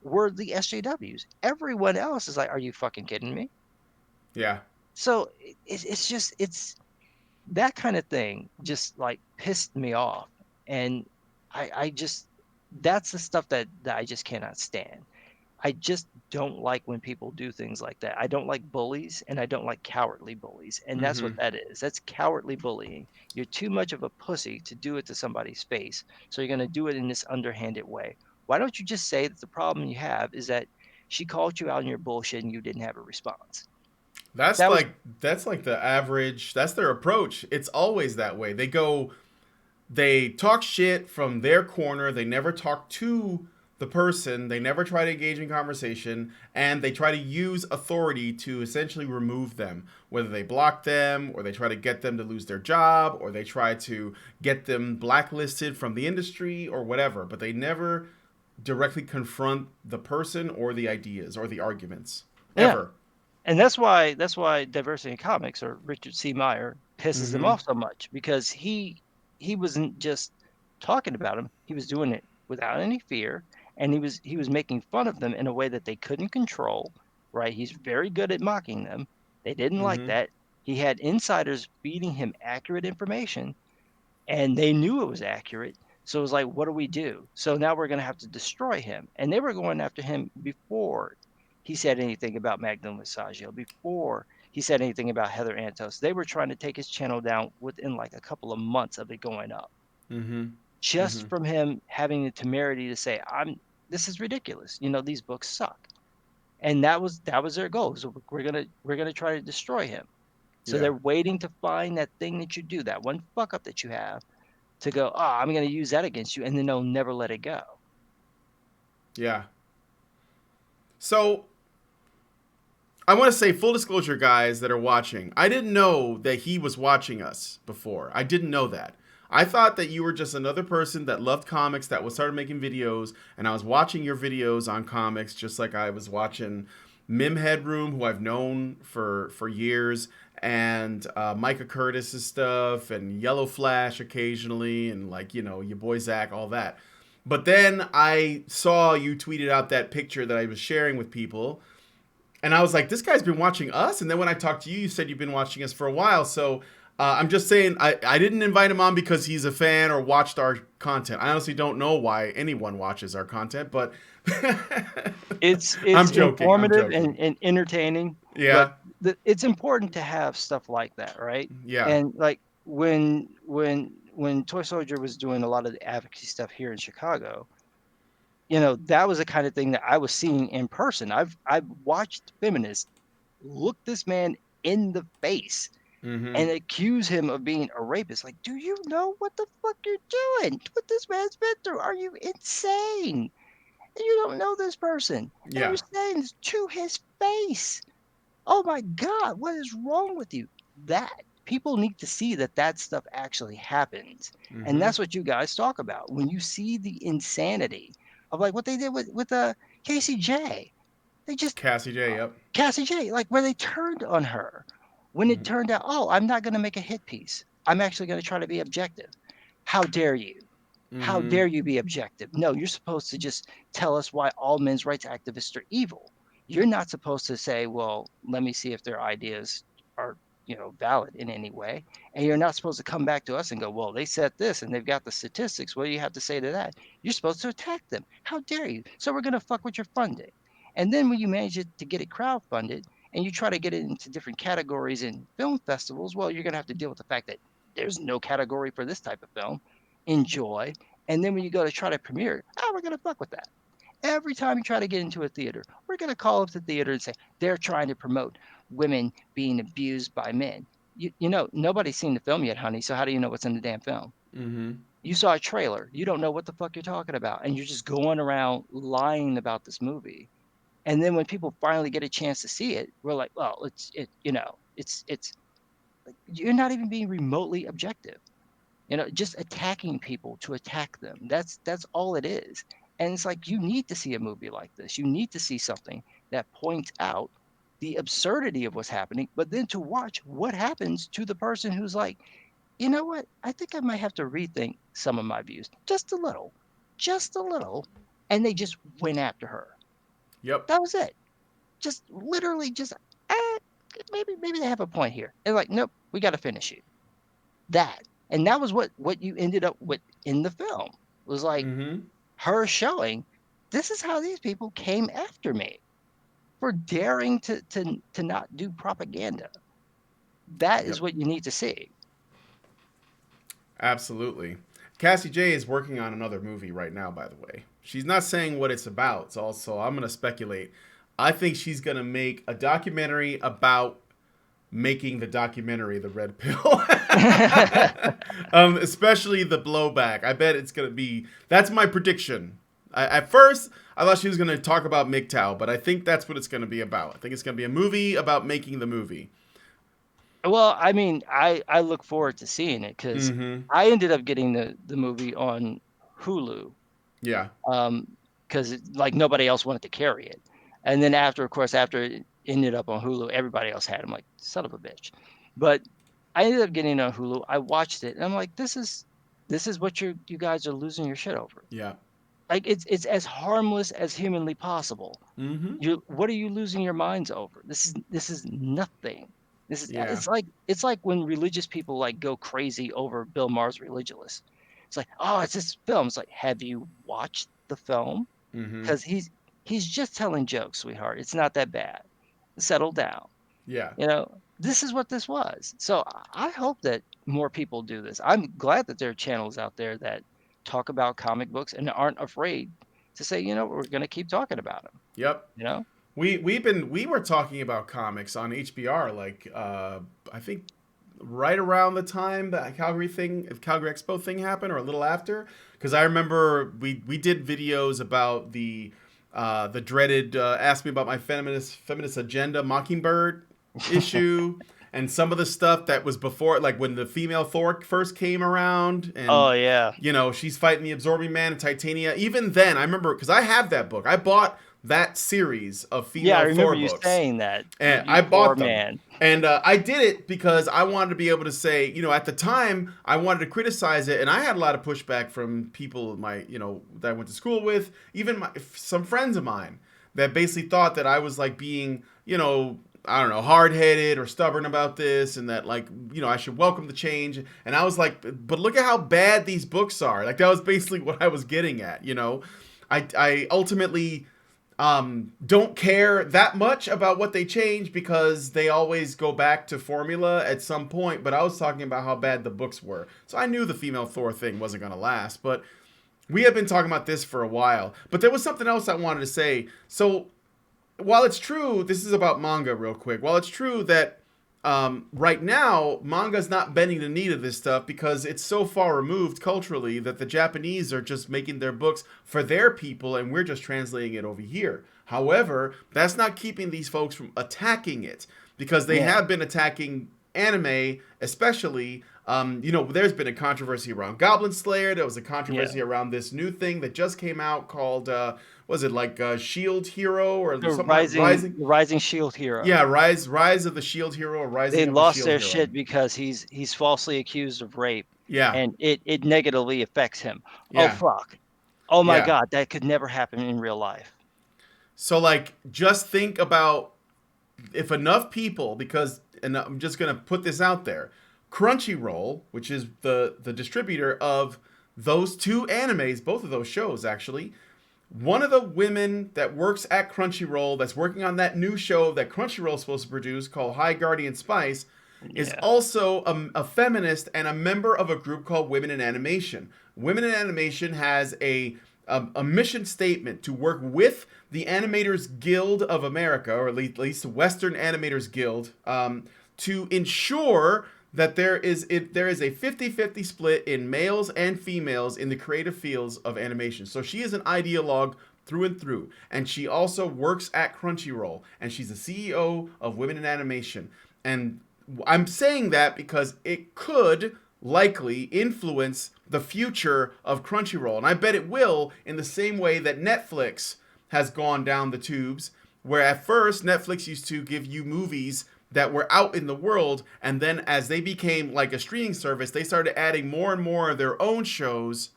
were the SJWs. Everyone else is like, are you fucking kidding me? Yeah. So it's that kind of thing just like pissed me off. And I just that's the stuff that I just cannot stand. I just don't like when people do things like that. I don't like bullies and I don't like cowardly bullies. And that's what Mm-hmm. that is. That's cowardly bullying. You're too much of a pussy to do it to somebody's face. So you're going to do it in this underhanded way. Why don't you just say that the problem you have is that she called you out on your bullshit and you didn't have a response? That's That was like that's like the average. That's their approach. It's always that way. They talk shit from their corner. They never talk to the person. They never try to engage in conversation, and they try to use authority to essentially remove them. Whether they block them, or they try to get them to lose their job, or they try to get them blacklisted from the industry, or whatever. But they never directly confront the person or the ideas or the arguments yeah. ever. And that's why diversity in comics or Richard C. Meyer pisses them Mm-hmm. off so much, because he wasn't just talking about them, he was doing it without any fear, and he was making fun of them in a way that they couldn't control, right? He's very good at mocking them. They didn't like Mm-hmm. that. He had insiders feeding him accurate information, and they knew it was accurate. So it was like, what do we do? So now we're going to have to destroy him. And they were going after him before he said anything about Magdalene Visaggio, before he said anything about Heather Antos. They were trying to take his channel down within like a couple of months of it going up, Mm-hmm. Mm-hmm. just from him having the temerity to say, this is ridiculous. These books suck. And that was their goal. So we're gonna try to destroy him. So Yeah. they're waiting to find that thing that you do, that one fuck up that you have, to go, oh, I'm going to use that against you, and then they'll never let it go. Yeah. So I want to say, full disclosure, guys that are watching, I didn't know that he was watching us before. I didn't know that. I thought that you were just another person that loved comics that was started making videos, and I was watching your videos on comics just like I was watching Mim Headroom, who I've known for years, and Micah Curtis's stuff, and Yellow Flash occasionally, and like, your boy Zach, all that. But then I saw you tweeted out that picture that I was sharing with people, and I was like, this guy's been watching us. And then when I talked to you, you said you've been watching us for a while. So I'm just saying, I didn't invite him on because he's a fan or watched our content. I honestly don't know why anyone watches our content, but It's I'm it's joking. I'm informative joking. and entertaining, but Yeah. it's important to have stuff like that, right? Yeah. And like when Toy Soldier was doing a lot of the advocacy stuff here in Chicago, that was the kind of thing that I was seeing in person. I've watched feminists look this man in the face Mm-hmm. and accuse him of being a rapist. Like, do you know what the fuck you're doing? What this man's been through? Are you insane? And you don't know this person. And you're Yeah. saying this to his face. Oh my God, what is wrong with you? That people need to see that stuff actually happens. And Mm-hmm. that's what you guys talk about. When you see the insanity of like what they did with Casey J. They just Cassie J. Yep. Cassie J, like where they turned on her when it Mm-hmm. turned out, oh, I'm not going to make a hit piece. I'm actually going to try to be objective. How dare you? How Mm-hmm. dare you be objective? No, you're supposed to just tell us why all men's rights activists are evil. You're not supposed to say, well, let me see if their ideas are, valid in any way. And you're not supposed to come back to us and go, well, they said this and they've got the statistics. What do you have to say to that? You're supposed to attack them. How dare you? So we're going to fuck with your funding. And then when you manage to get it crowdfunded and you try to get it into different categories in film festivals, well, you're going to have to deal with the fact that there's no category for this type of film. Enjoy. And then when you go to try to premiere, we're going to fuck with that. Every time you try to get into a theater, we're going to call up the theater and say, they're trying to promote women being abused by men. Nobody's seen the film yet, honey. So how do you know what's in the damn film? Mm-hmm. You saw a trailer. You don't know what the fuck you're talking about. And you're just going around lying about this movie. And then when people finally get a chance to see it, we're like, well, it's like, you're not even being remotely objective. Just attacking people to attack them. That's all it is. And it's like, you need to see a movie like this. You need to see something that points out the absurdity of what's happening, but then to watch what happens to the person who's like, you know what? I think I might have to rethink some of my views just a little. And they just went after her. Yep. That was it. Just literally just, eh, maybe they have a point here. They're like, nope, we got to finish you. That. And that was what you ended up with in the film. Was like Mm-hmm. her showing, this is how these people came after me for daring to not do propaganda. That is Yep. what you need to see. Absolutely. Cassie J is working on another movie right now, by the way. She's not saying what it's about, so also I'm going to speculate. I think she's going to make a documentary about making the documentary The Red Pill. Especially the blowback. I bet it's going to be... That's my prediction. At first, I thought she was going to talk about MGTOW, but I think that's what it's going to be about. I think it's going to be a movie about making the movie. Well, I mean, I look forward to seeing it because I ended up getting the movie on Hulu. Yeah. Because like nobody else wanted to carry it, and then after it ended up on Hulu, everybody else had it. I'm like, son of a bitch. But I ended up getting it on Hulu. I watched it, and I'm like, this is what you guys are losing your shit over. Yeah. Like it's as harmless as humanly possible. What are you losing your minds over? This is nothing. It's like when religious people like go crazy over Bill Maher's Religious. It's like, oh, it's this film. It's like, have you watched the film? Because he's just telling jokes, sweetheart. It's not that bad. Settle down. Yeah. This is what this was. So I hope that more people do this. I'm glad that there are channels out there that talk about comic books and aren't afraid to say, we're going to keep talking about them. Yep. We were talking about comics on HBR, like I think right around the time the Calgary Expo thing happened, or a little after, because I remember we did videos about the dreaded Ask Me About My Feminist Agenda Mockingbird issue. And some of the stuff that was before, like when the female Thor first came around, and oh yeah, she's fighting the Absorbing Man and Titania. Even then, I remember, because I have that book. I bought that series of female Thor books. Yeah, I remember you saying that. And I bought them. Man. And I did it because I wanted to be able to say, at the time, I wanted to criticize it, and I had a lot of pushback from people that I went to school with, even some friends of mine, that basically thought that I was like being, I don't know, hard-headed or stubborn about this, and that I should welcome the change. And I was like, but look at how bad these books are. Like, that was basically what I was getting at. I ultimately don't care that much about what they change, because they always go back to formula at some point. But I was talking about how bad the books were. So I knew the female Thor thing wasn't going to last, but we have been talking about this for a while. But there was something else I wanted to say. So while it's true, this is about manga real quick. While it's true that right now, manga's not bending the knee to this stuff because it's so far removed culturally that the Japanese are just making their books for their people, and we're just translating it over here. However, that's not keeping these folks from attacking it, because they have been attacking anime, especially. There's been a controversy around Goblin Slayer. There was a controversy around this new thing that just came out called, was it like Shield Hero or something? Rising Shield Hero. Yeah, Rise of the Shield Hero, or Rising of the Shield Hero. They lost their shit because he's falsely accused of rape. Yeah. And it negatively affects him. Yeah. Oh, fuck. Oh, my God. That could never happen in real life. So, just think about if enough people, and I'm just going to put this out there, Crunchyroll, which is the distributor of those two animes, both of those shows actually, one of the women that works at Crunchyroll, that's working on that new show that Crunchyroll is supposed to produce called High Guardian Spice, is also a feminist and a member of a group called Women in Animation. Women in Animation has a mission statement to work with the Animators Guild of America, or at least the Western Animators Guild, to ensure that there is a 50-50 split in males and females in the creative fields of animation. So she is an ideologue through and through, and she also works at Crunchyroll, and she's the CEO of Women in Animation. And I'm saying that because it could likely influence the future of Crunchyroll, and I bet it will, in the same way that Netflix has gone down the tubes, where at first Netflix used to give you movies that were out in the world, and then as they became like a streaming service, they started adding more and more of their own shows.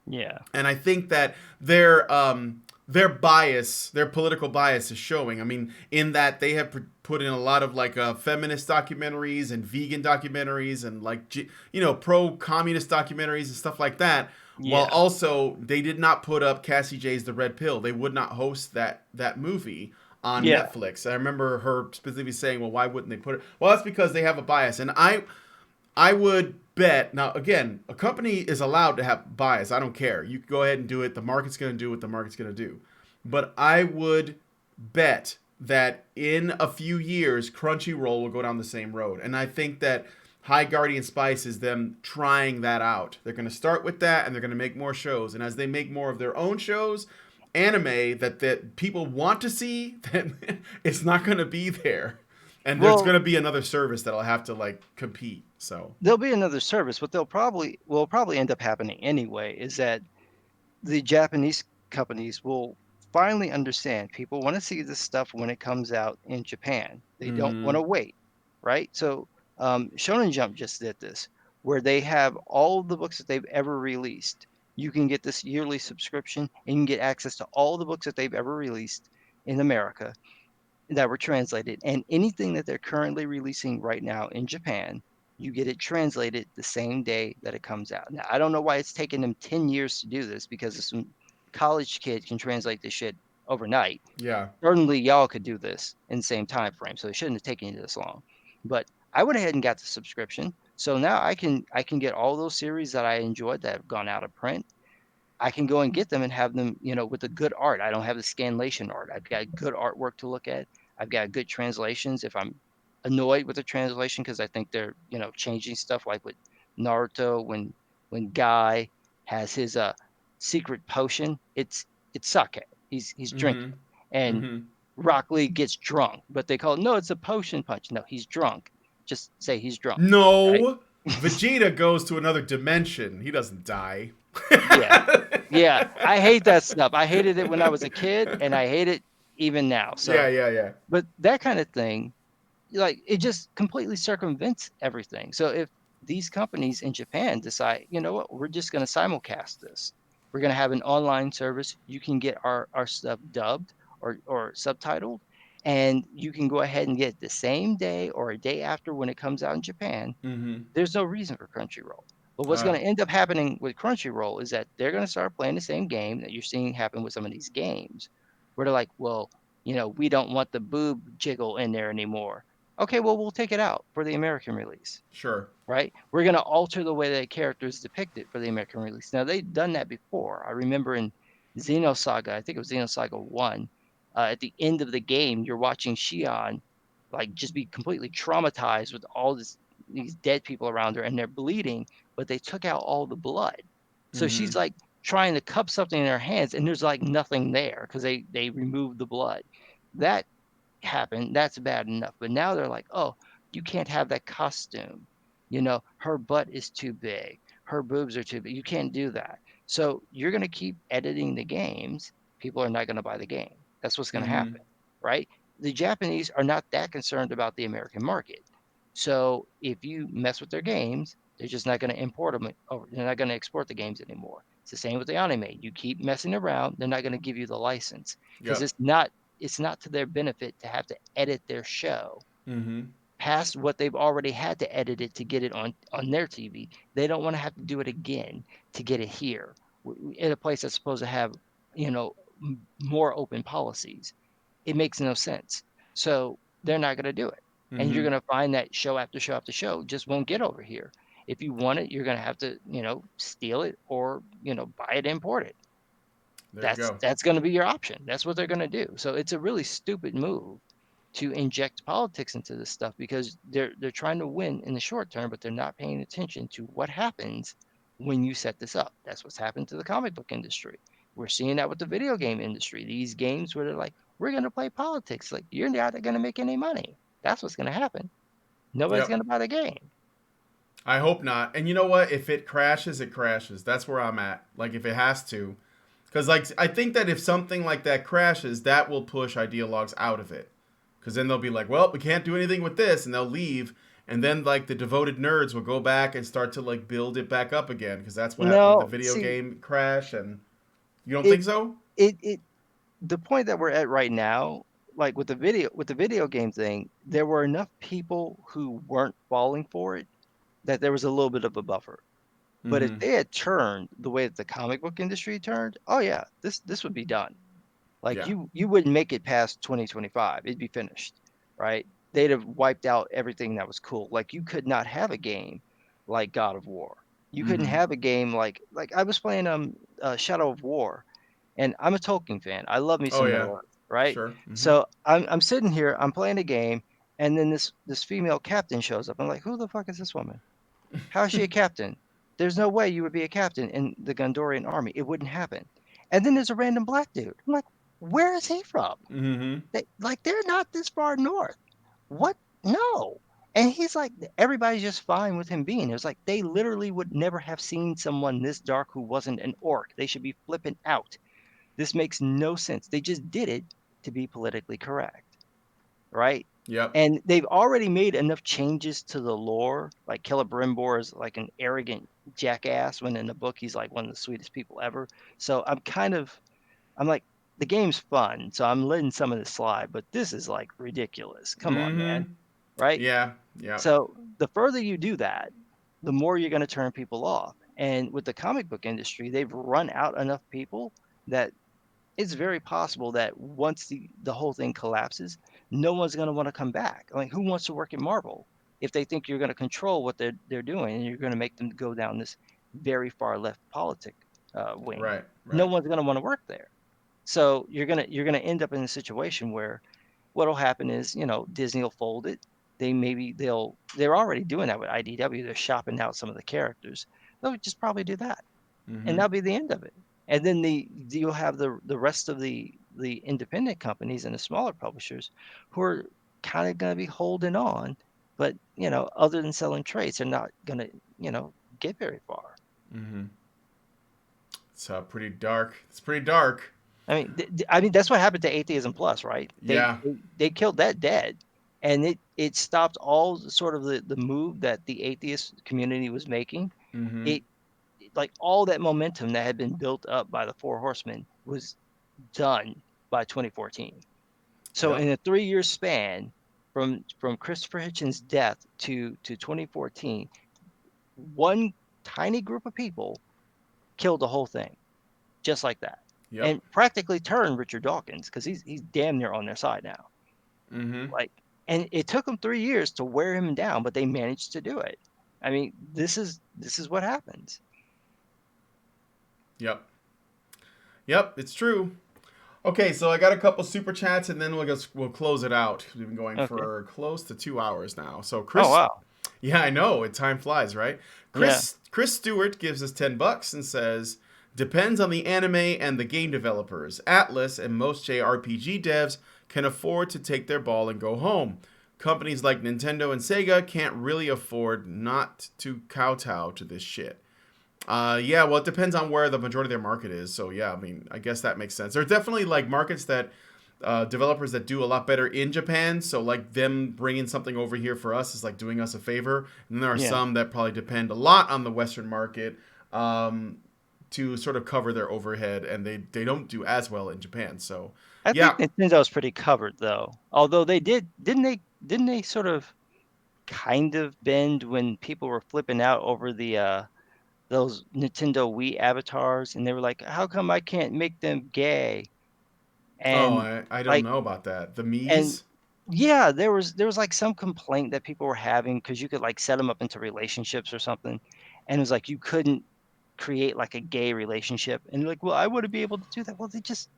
Yeah. And I think that their bias, their political bias is showing. I mean, in that they have put in a lot of feminist documentaries and vegan documentaries and pro-communist documentaries and stuff like that. Yeah. While also they did not put up Cassie J's The Red Pill. They would not host that movie on Netflix. I remember her specifically saying, well, why wouldn't they put it? Well, that's because they have a bias. And I would bet now. Again, a company is allowed to have bias. I don't care. You can go ahead and do it. The market's going to do what the market's going to do. But I would bet that in a few years, Crunchyroll will go down the same road. And I think that High Guardian Spice is them trying that out. They're going to start with that, and they're going to make more shows. And as they make more of their own shows, anime that people want to see, then it's not going to be there. And there's going to be another service that'll have to like compete. So there'll be another service. What will probably end up happening anyway is that the Japanese companies will finally understand people want to see this stuff when it comes out in Japan. They don't want to wait, right? So Shonen Jump just did this, where they have all the books that they've ever released. You can get this yearly subscription, and you can get access to all the books that they've ever released in America that were translated, and anything that they're currently releasing right now in Japan, you get it translated the same day that it comes out. Now, I don't know why it's taken them 10 years to do this, because some college kid can translate this shit overnight. yeah. Certainly y'all could do this in the same time frame, so it shouldn't have taken you this long. But I went ahead and got the subscription. So now I can get all those series that I enjoyed that have gone out of print. I can go and get them and have them, with the good art. I don't have the scanlation art. I've got good artwork to look at. I've got good translations. If I'm annoyed with the translation because I think they're, changing stuff, like with Naruto, when Guy has his secret potion, it's sake. He's drinking, and Rock Lee gets drunk, but they call it, no, it's a potion punch. No, he's drunk. Just say he's drunk. No, right? Vegeta goes to another dimension. He doesn't die. Yeah. I hate that stuff. I hated it when I was a kid, and I hate it even now. So yeah. But that kind of thing, like, it just completely circumvents everything. So if these companies in Japan decide, you know what, we're just going to simulcast this. We're going to have an online service. You can get our stuff dubbed or subtitled, and you can go ahead and get it the same day or a day after when it comes out in Japan. There's no reason for Crunchyroll. But what's going to end up happening with Crunchyroll is that they're going to start playing the same game that you're seeing happen with some of these games, where they're like, well, we don't want the boob jiggle in there anymore. Okay, well, we'll take it out for the American release. Sure. Right? We're going to alter the way that character is depicted for the American release. Now, they've done that before. I remember in Xenosaga, I think it was Xenosaga 1, at the end of the game, you're watching Shion like just be completely traumatized with all these dead people around her, and they're bleeding, but they took out all the blood. So she's like trying to cup something in her hands, and there's like nothing there because they removed the blood. That happened. That's bad enough. But now they're like, oh, you can't have that costume. Her butt is too big. Her boobs are too big. You can't do that. So you're going to keep editing the games. People are not going to buy the game. That's what's going to happen, right? The Japanese are not that concerned about the American market. So if you mess with their games, they're just not going to import them, or they're not going to export the games anymore. It's the same with the anime. You keep messing around, they're not going to give you the license, because it's not to their benefit to have to edit their show past what they've already had to edit it to get it on their TV. They don't want to have to do it again to get it here in a place that's supposed to have, more open policies. It makes no sense. So they're not going to do it. And you're going to find that show after show after show just won't get over here. If you want it, you're going to have to, steal it or, buy it, import it. That's going to be your option. That's what they're going to do. So it's a really stupid move to inject politics into this stuff, because they're trying to win in the short term, but they're not paying attention to what happens when you set this up. That's what's happened to the comic book industry. We're seeing that with the video game industry. These games where they're like, we're going to play politics. Like, you're not going to make any money. That's what's going to happen. Nobody's going to buy the game. I hope not. And you know what? If it crashes, it crashes. That's where I'm at. Like, if it has to. Because, like, I think that if something like that crashes, that will push ideologues out of it. Because then they'll be like, well, we can't do anything with this. And they'll leave. And then, like, the devoted nerds will go back and start to, like, build it back up again. Because that's what happened with the video game crash. And you don't think so? The point that we're at right now, like with the video game thing, there were enough people who weren't falling for it that there was a little bit of a buffer. But if they had turned the way that the comic book industry turned, oh yeah, this would be done. Like, you wouldn't make it past 2025. It'd be finished, right? They'd have wiped out everything that was cool. Like, you could not have a game like God of War. You couldn't Mm-hmm. have a game like I was playing Shadow of War, and I'm a Tolkien fan. I love me Oh some yeah, Middle Earth, right? sure. Mm-hmm. So I'm sitting here, I'm playing a game, and then this female captain shows up. I'm like, who the fuck is this woman? How is she a captain? There's no way you would be a captain in the Gondorian army. It wouldn't happen. And then there's a random black dude. I'm like, where is he from? Mm-hmm. They're not this far north. What? No. And he's like, everybody's just fine with him being. It was like they literally would never have seen someone this dark who wasn't an orc. They should be flipping out. This makes no sense. They just did it to be politically correct, right? Yep. And they've already made enough changes to the lore. Like Celebrimbor is like an arrogant jackass, when in the book he's like one of the sweetest people ever. So I'm like, the game's fun, so I'm letting some of this slide, but this is like ridiculous. Come on, man. Mm-hmm. Right? Yeah. Yeah. So the further you do that, the more you're going to turn people off. And with the comic book industry, they've run out enough people that it's very possible that once the whole thing collapses, no one's going to want to come back. I mean, who wants to work at Marvel if they think you're going to control what they're doing and you're going to make them go down this very far left politic wing? Right. No Right. one's going to want to work there. So you're gonna end up in a situation where what'll happen is, Disney will fold it. They're already doing that with IDW. They're shopping out some of the characters. They'll just probably do that, and Mm-hmm. that'll be the end of it. And then you'll have the rest of the independent companies and the smaller publishers who are kind of gonna be holding on, but other than selling traits, they're not gonna get very far. Mm-hmm. It's pretty dark. It's pretty dark. I mean that's what happened to Atheism Plus, right? They Yeah. they, they killed that dead, and it stopped all sort of the move that the atheist community was making. Mm-hmm. It like all that momentum that had been built up by the Four Horsemen was done by 2014. So Yep. in a 3-year span, from Christopher Hitchens' death to 2014, one tiny group of people killed the whole thing, just like that, Yep. and practically turned Richard Dawkins because he's damn near on their side now. Mm-hmm. Like, and it took them 3 years to wear him down, but they managed to do it. I mean, this is what happens. Yep. Yep. It's true. Okay, so I got a couple super chats, and then we'll close it out. We've been going Okay. for close to 2 hours now. So Oh Chris, wow. yeah, I know. Time flies, right? Yeah. Chris Stewart gives us $10 and says, depends on the anime and the game developers. Atlas and most JRPG devs can afford to take their ball and go home. Companies like Nintendo and Sega can't really afford not to kowtow to this shit. Yeah, well, it depends on where the majority of their market is. So yeah, I mean, I guess that makes sense. There are definitely like markets that developers that do a lot better in Japan. So like them bringing something over here for us is like doing us a favor. And then there are Yeah. some that probably depend a lot on the Western market to sort of cover their overhead, and they don't do as well in Japan. So I yeah, think Nintendo's pretty covered though. Although didn't they sort of kind of bend when people were flipping out over the those Nintendo Wii avatars, and they were like, how come I can't make them gay? oh, And I don't like know about that. The and Mii's. yeah, there was like some complaint that people were having because you could like set them up into relationships or something, and it was like you couldn't create like a gay relationship, and you're like, well, I wouldn't be able to do that. Well, they just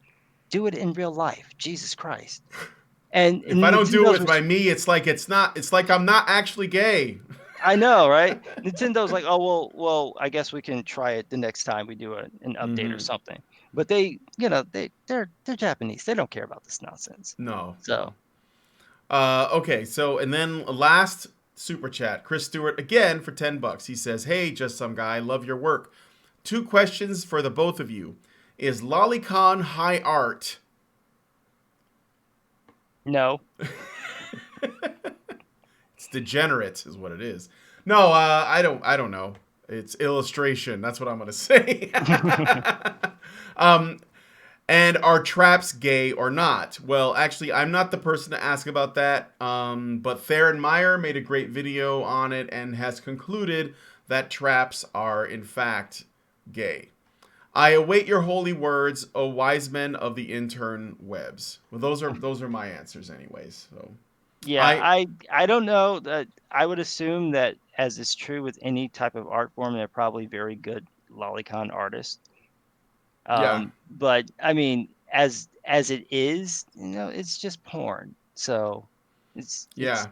do it in real life. Jesus Christ. If And I don't do it Nintendo's with my me, it's like it's not. It's like I'm not actually gay. I know, right? Nintendo's like, oh well, I guess we can try it the next time we do an update or Mm-hmm. something. But they're Japanese. They don't care about this nonsense. No, So no. Okay, so and then last super chat, Chris Stewart again for $10. He says, "Hey, just some guy, love your work. 2 questions for the both of you. Is Lolicon high art?" no. It's degenerate, is what it is. No, I don't know. It's illustration. That's what I'm gonna say. um, and are traps gay or not? Well, actually, I'm not the person to ask about that. But Theron Meyer made a great video on it and has concluded that traps are in fact gay. I await your holy words, O wise men of the intern webs. Well, those are my answers, anyways. So Yeah, I don't know that I would assume that as is true with any type of art form, they're probably very good lolicon artists. Yeah. But I mean, as it is, it's just porn. So it's Yeah.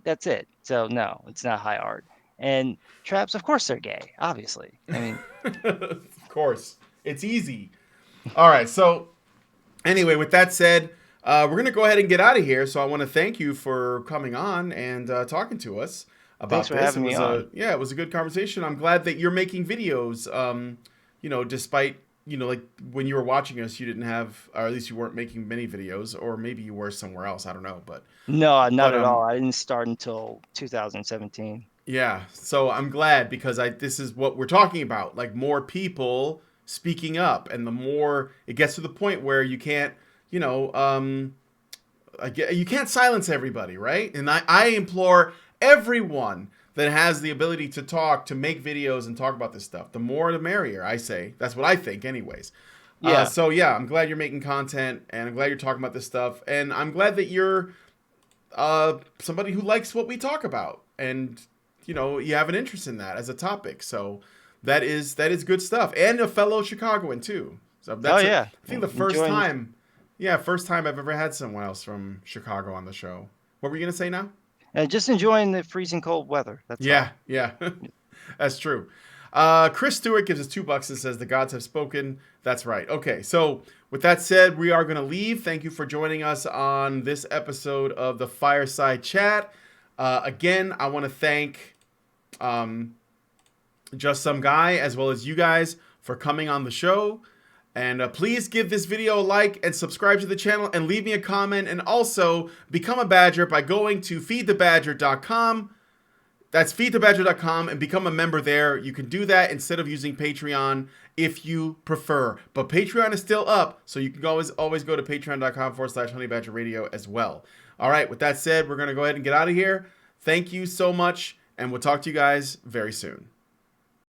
that's it. So no, it's not high art. And traps, of course they're gay, obviously. I mean, Of course. It's easy. All right. So, anyway, with that said, we're going to go ahead and get out of here. So, I want to thank you for coming on and talking to us thanks about for this. having me on. It was a good conversation. I'm glad that you're making videos. Despite, like when you were watching us, you didn't have, or at least you weren't making many videos, or maybe you were somewhere else. I don't know. No, not But at all. I didn't start until 2017. Yeah, so I'm glad because this is what we're talking about, like more people speaking up, and the more it gets to the point where you can't, you can't silence everybody, right? And I implore everyone that has the ability to talk, to make videos and talk about this stuff. The more, the merrier. I say that's what I think, anyways. Yeah. So yeah, I'm glad you're making content, and I'm glad you're talking about this stuff, and I'm glad that you're somebody who likes what we talk about, and you have an interest in that as a topic. So that is good stuff, and a fellow Chicagoan too. So Oh yeah. I think the first time I've ever had someone else from Chicago on the show. What were you gonna say now? Just enjoying the freezing cold weather. That's all. Yeah, that's true. Chris Stewart gives us $2 and says the gods have spoken. That's right. Okay, so with that said, we are going to leave. Thank you for joining us on this episode of the Fireside Chat. Again, I want to thank Just Some Guy as well as you guys for coming on the show. And please give this video a like and subscribe to the channel and leave me a comment. And also become a Badger by going to feedthebadger.com. That's feedthebadger.com and become a member there. You can do that instead of using Patreon if you prefer. But Patreon is still up, so you can always go to patreon.com/honeybadgerradio as well. All right, with that said, we're going to go ahead and get out of here. Thank you so much, and we'll talk to you guys very soon.